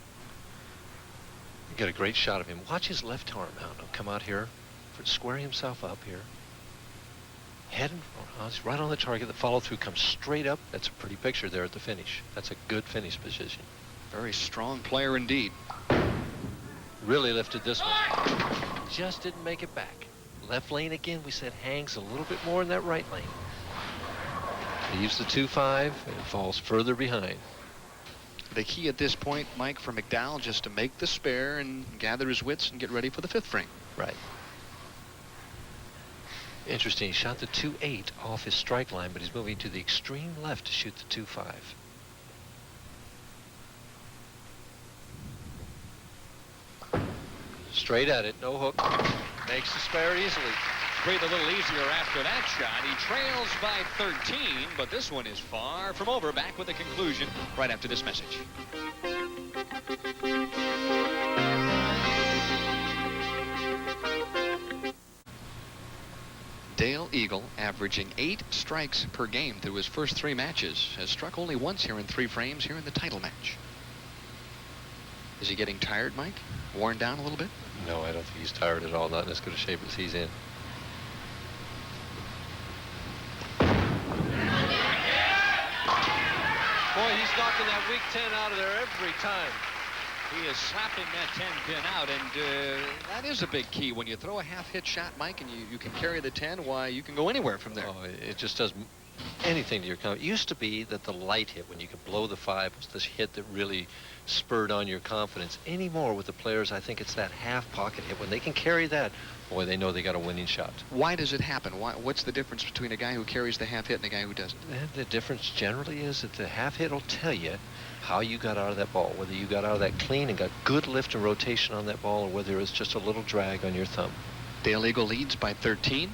get a great shot of him. Watch his left arm out. He'll come out here, square himself up here. Heading right on the target. The follow-through comes straight up. That's a pretty picture there at the finish. That's a good finish position. Very strong player indeed. Really lifted this one. Just didn't make it back. Left lane again, we said, hangs a little bit more in that right lane. Leaves the 2-5 and falls further behind. The key at this point, Mike, for McDowell, just to make the spare and gather his wits and get ready for the 5th frame. Right. Interesting, he shot the 2-8 off his strike line, but he's moving to the extreme left to shoot the 2-5. Straight at it, no hook. Makes the spare easily. breathe a little easier after that shot. He trails by 13, but this one is far from over. Back with the conclusion right after this message. Dale Eagle, averaging 8 strikes per game through his first 3 matches, has struck only once here in 3 frames here in the title match. Is he getting tired, Mike? Worn down a little bit? No, I don't think he's tired at all. Not in as good a shape as he's in. Boy, he's knocking that weak 10 out of there every time. He is slapping that 10 pin out, and that is a big key. When you throw a half-hit shot, Mike, and you can carry the 10, why, you can go anywhere from there. Oh, it just does anything to your confidence. It used to be that the light hit, when you could blow the 5, was this hit that really spurred on your confidence. Anymore with the players, I think it's that half-pocket hit. When they can carry that, boy, they know they got a winning shot. Why does it happen? What's the difference between a guy who carries the half-hit and a guy who doesn't? The difference generally is that the half-hit will tell you how you got out of that ball, whether you got out of that clean and got good lift and rotation on that ball, or whether it's just a little drag on your thumb. Dale Eagle leads by 13.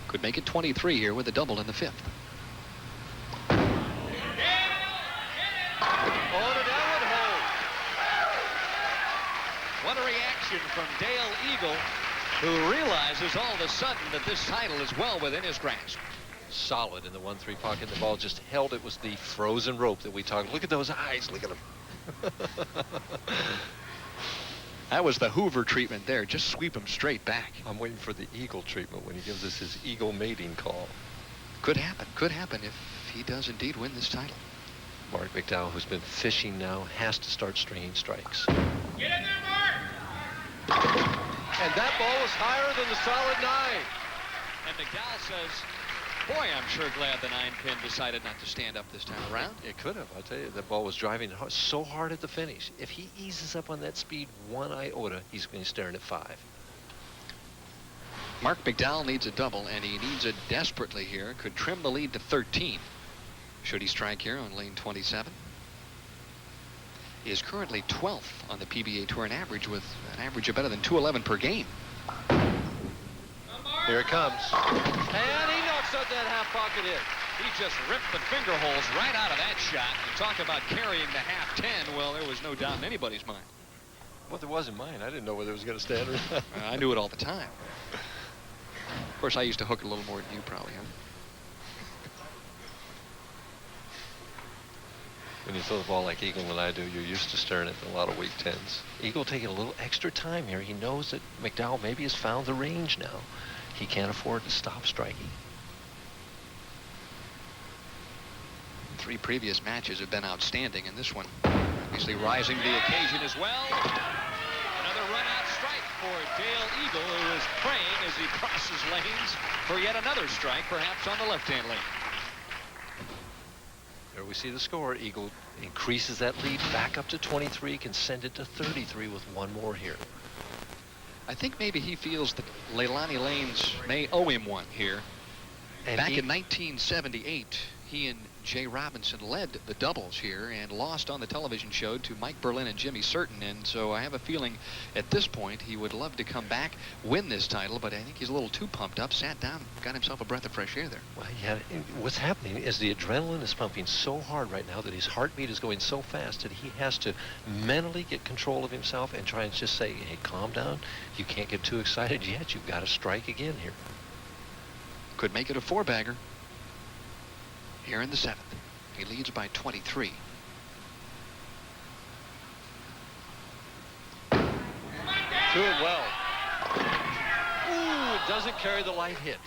Could make it 23 here with a double in the 5th. What a reaction from Dale Eagle, who realizes all of a sudden that this title is well within his grasp. Solid in the 1-3 pocket. The ball just held. It was the frozen rope that we talked. Look at those eyes. Look at them. That was the Hoover treatment there. Just sweep him straight back. I'm waiting for the Eagle treatment when he gives us his Eagle mating call. Could happen. Could happen if he does indeed win this title. Marc McDowell, who's been fishing now, has to start stringing strikes. Get in there, Marc! And that ball was higher than the solid 9. And McDowell says, boy, I'm sure glad the 9-pin decided not to stand up this time around. It could have. I'll tell you, that ball was driving so hard at the finish. If he eases up on that speed 1 iota, he's going to be staring at 5. Marc McDowell needs a double, and he needs it desperately here. Could trim the lead to 13. Should he strike here on lane 27? He is currently 12th on the PBA Tour in average, with an average of better than 211 per game. Here it comes. And he knocks out that half-pocket hit. He just ripped the finger holes right out of that shot. And talk about carrying the half-10. Well, there was no doubt in anybody's mind. Well, there wasn't mine. I didn't know whether it was going to stand or not. I knew it all the time. Of course, I used to hook it a little more than you probably have. When you throw the ball like Eagle and I do, you're used to staring at a lot of weak 10s. Eagle taking a little extra time here. He knows that McDowell maybe has found the range now. He can't afford to stop striking. 3 previous matches have been outstanding, and this one obviously rising to the occasion as well. Another run-out strike for Dale Eagle, who is praying as he crosses lanes for yet another strike, perhaps on the left-hand lane. There we see the score. Eagle increases that lead back up to 23, can send it to 33 with 1 more here. I think maybe he feels that Leilani Lanes may owe him one here. And back in 1978, he and Jay Robinson led the doubles here and lost on the television show to Mike Berlin and Jimmy Certain. And so I have a feeling at this point he would love to come back, win this title, but I think he's a little too pumped up, sat down, got himself a breath of fresh air there. Well, yeah, what's happening is the adrenaline is pumping so hard right now that his heartbeat is going so fast that he has to mentally get control of himself and try and just say, hey, calm down. You can't get too excited yet. You've got to strike again here. Could make it a 4-bagger here in the 7th. He leads by 23. Do it well. Ooh, it doesn't carry the light hit.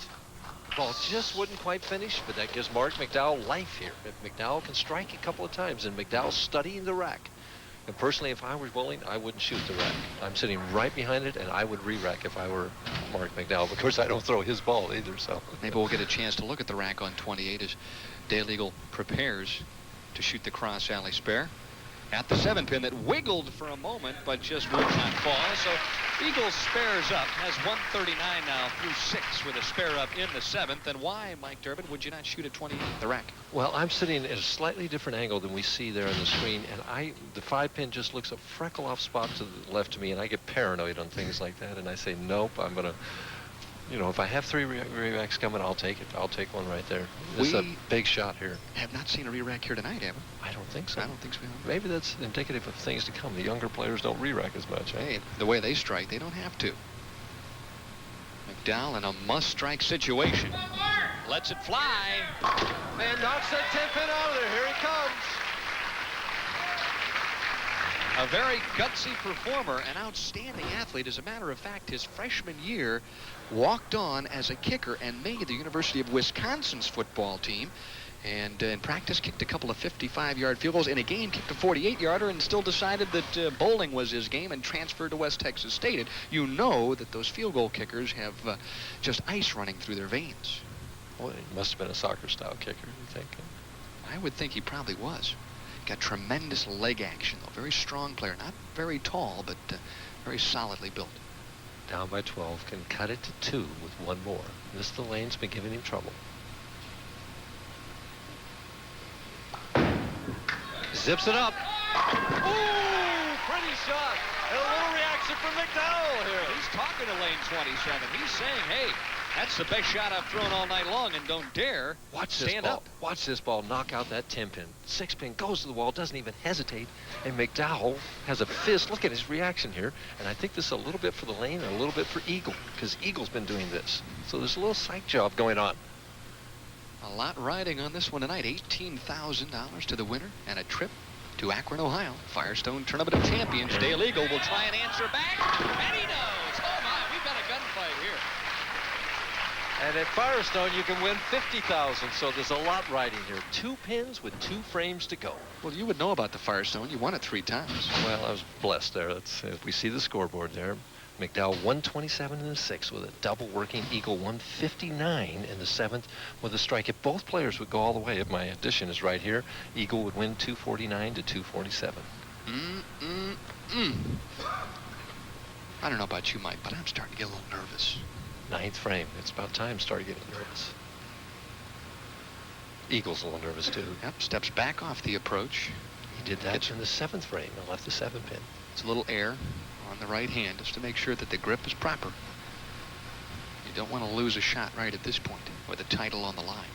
Ball just wouldn't quite finish, but that gives Marc McDowell life here. If McDowell can strike a couple of times, and McDowell's studying the rack. And personally, if I were bowling, I wouldn't shoot the rack. I'm sitting right behind it, and I would re-rack if I were Marc McDowell. Of course, I don't throw his ball either, so. Maybe we'll get a chance to look at the rack on 28 as Dale Eagle prepares to shoot the cross alley spare at the 7-pin that wiggled for a moment but just would not fall. So Eagle spares up, has 139 now through 6 with a spare up in the 7th. And why, Mike Durbin, would you not shoot at 28 the rack? Well, I'm sitting at a slightly different angle than we see there on the screen, and the 5-pin just looks a freckle off spot to the left of me, and I get paranoid on things like that, and I say, nope, I'm going to you know, if I have 3 re-racks coming, I'll take it. I'll take one right there. This is a big shot here. Have not seen a re-rack here tonight, have we? I don't think so. I don't think so. Maybe that's indicative of things to come. The younger players don't re-rack as much. Hey, the way they strike, they don't have to. McDowell in a must-strike situation. Lets it fly. And knocks that 10-pin out of there. Here he comes. A very gutsy performer, an outstanding athlete. As a matter of fact, his freshman year walked on as a kicker and made the University of Wisconsin's football team. And in practice, kicked a couple of 55-yard field goals. In a game, kicked a 48-yarder and still decided that bowling was his game and transferred to West Texas State. You know that those field goal kickers have just ice running through their veins. Well, he must have been a soccer-style kicker, you think? I would think he probably was. Got tremendous leg action, though. Very strong player. Not very tall, but very solidly built. Down by 12, can cut it to 2 with 1 more. This lane's been giving him trouble. Zips it up. Ooh, pretty shot. And a little reaction from McDowell here. He's talking to lane 27. He's saying, hey, that's the best shot I've thrown all night long, and don't dare stand up. Watch this ball knock out that 10-pin. 6-pin goes to the wall, doesn't even hesitate. And McDowell has a fist. Look at his reaction here. And I think this is a little bit for the lane and a little bit for Eagle, because Eagle's been doing this. So there's a little psych job going on. A lot riding on this one tonight. $18,000 to the winner and a trip to Akron, Ohio. Firestone Tournament of Champions. Dale Eagle will try and answer back, and he does. Oh my, we've got a gunfight here. And at Firestone, you can win $50,000, so there's a lot riding here. 2 pins with 2 frames to go. Well, you would know about the Firestone. You won it 3 times. Well, I was blessed there. If we see the scoreboard there. McDowell 127 in the 6th with a double working. Eagle 159 in the 7th with a strike. If both players would go all the way, if my addition is right here, Eagle would win 249 to 247. I don't know about you, Mike, but I'm starting to get a little nervous. 9th frame. It's about time to start getting nervous. Eagle's a little nervous too. Yep, steps back off the approach. He did that in the 7th frame and left the 7-pin. It's a little air on the right hand just to make sure that the grip is proper. You don't want to lose a shot right at this point with a title on the line.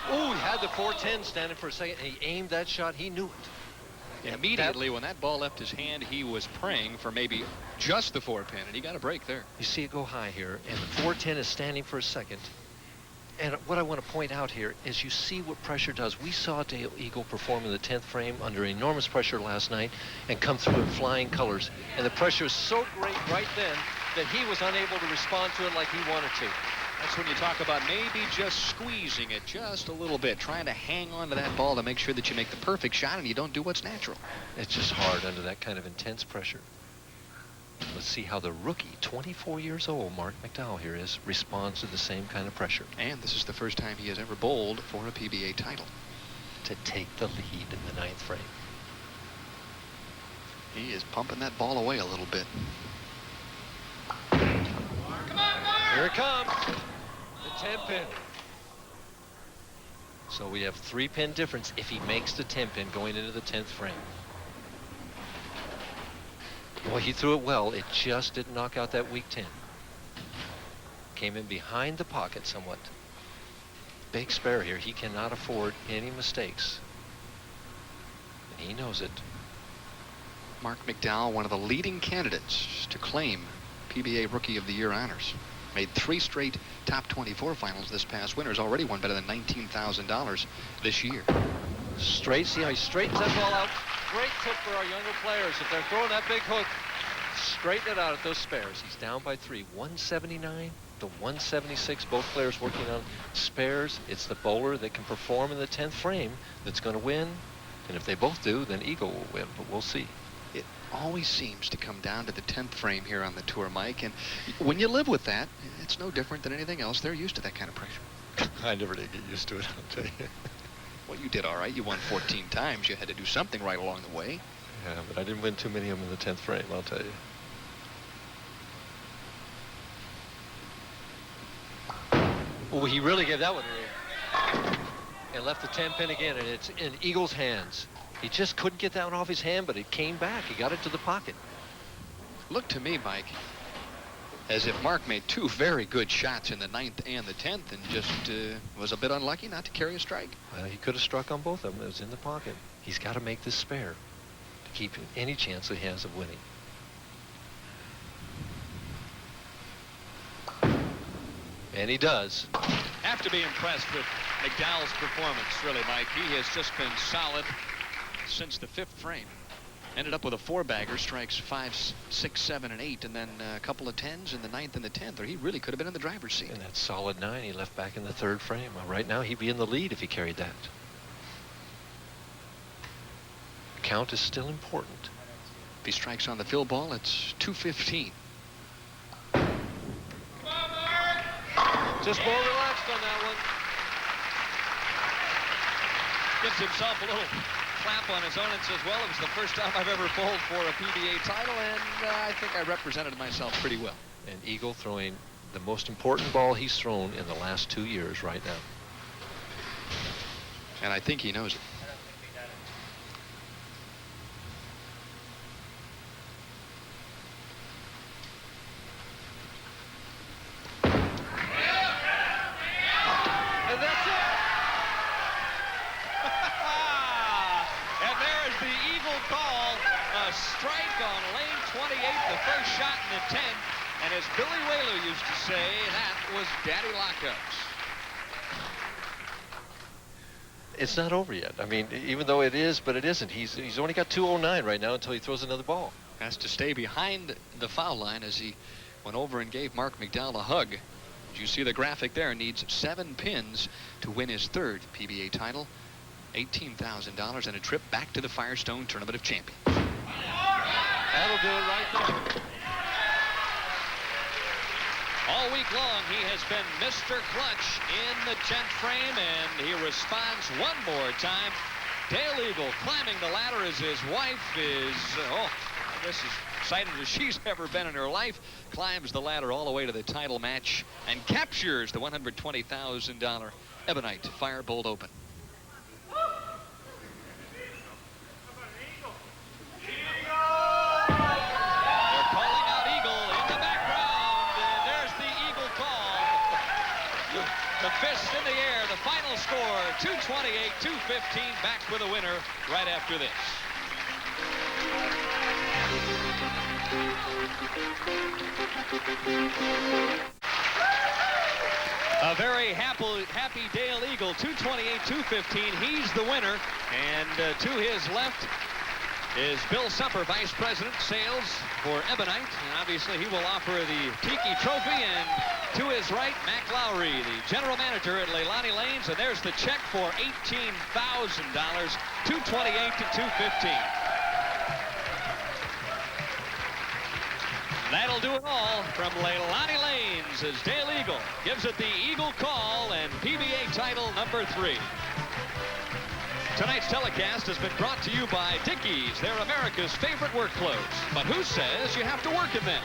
Oh, he had the 410 standing for a second, and he aimed that shot. He knew it. Immediately when that ball left his hand, he was praying for maybe just the 4-pin, and he got a break there. You see it go high here, and the 410 is standing for a second. And what I want to point out here is you see what pressure does. We saw Dale Eagle perform in the 10th frame under enormous pressure last night and come through in flying colors. And the pressure is so great right then that he was unable to respond to it like he wanted to. That's when you talk about maybe just squeezing it just a little bit, trying to hang on to that ball to make sure that you make the perfect shot and you don't do what's natural. It's just hard under that kind of intense pressure. Let's see how the rookie, 24 years old, Marc McDowell here is, responds to the same kind of pressure. And this is the first time he has ever bowled for a PBA title. To take the lead in the 9th frame. He is pumping that ball away a little bit. Here it comes. The 10-pin. So we have 3-pin difference if he makes the 10-pin going into the 10th frame. Well, he threw it well. It just didn't knock out that weak 10. Came in behind the pocket somewhat. Big spare here. He cannot afford any mistakes. And he knows it. Marc McDowell, one of the leading candidates to claim PBA Rookie of the Year honors. Made 3 straight top 24 finals this past winter. Has already won better than $19,000 this year. Straight, see how he straightens that ball out. Great tip for our younger players. If they're throwing that big hook, straighten it out at those spares. He's down by 3. 179 to 176. Both players working on spares. It's the bowler that can perform in the 10th frame that's going to win. And if they both do, then Eagle will win. But we'll see. It always seems to come down to the 10th frame here on the tour, Mike. And when you live with that, it's no different than anything else. They're used to that kind of pressure. I never did get used to it, I'll tell you. Well, you did all right. You won 14 times. You had to do something right along the way. Yeah, but I didn't win too many of them in the 10th frame, I'll tell you. Oh, he really gave that one away. And left the 10-pin again, and it's in Eagle's hands. He just couldn't get that one off his hand, but it came back. He got it to the pocket. Looked to me, Mike, as if Marc made two very good shots in the 9th and the 10th and just was a bit unlucky not to carry a strike. Well, he could have struck on both of them. It was in the pocket. He's got to make this spare to keep any chance that he has of winning. And he does. Have to be impressed with McDowell's performance, really, Mike. He has just been solid since the 5th frame. Ended up with a 4-bagger, strikes 5, 6, 7, and 8, and then a couple of 10s in the 9th and the 10th, or he really could have been in the driver's seat. And that solid 9 he left back in the 3rd frame. Right now, he'd be in the lead if he carried that. Count is still important. If he strikes on the field ball, it's 215. Just more relaxed on that one. Gives himself a little clap on his own and says, well, it was the first time I've ever bowled for a PBA title, and I think I represented myself pretty well. And Eagle throwing the most important ball he's thrown in the last 2 years right now. And I think he knows it. And as Billy Whaler used to say, that was daddy lockups. It's not over yet. I mean, even though it is, but it isn't. He's only got 209 right now until he throws another ball. Has to stay behind the foul line as he went over and gave Marc McDowell a hug. Did you see the graphic there? Needs 7 pins to win his 3rd PBA title, $18,000, and a trip back to the Firestone Tournament of Champions. That'll do it right there. All week long, he has been Mr. Clutch in the 10th frame, and he responds one more time. Dale Eagle climbing the ladder as his wife is, I guess as excited as she's ever been in her life, climbs the ladder all the way to the title match and captures the $120,000 Ebonite Firebolt Open. The fist in the air, the final score, 228-215, back with a winner right after this. A very happy Dale Eagle, 228-215. He's the winner, and to his left is Bill Sumper, Vice President, Sales for Ebonite. And obviously, he will offer the Tiki Trophy. And to his right, Mac Lowry, the General Manager at Leilani Lanes. And there's the check for $18,000, 228-215. That'll do it all from Leilani Lanes as Dale Eagle gives it the Eagle call and PBA title number 3. Tonight's telecast has been brought to you by Dickies. They're America's favorite work clothes. But who says you have to work in them?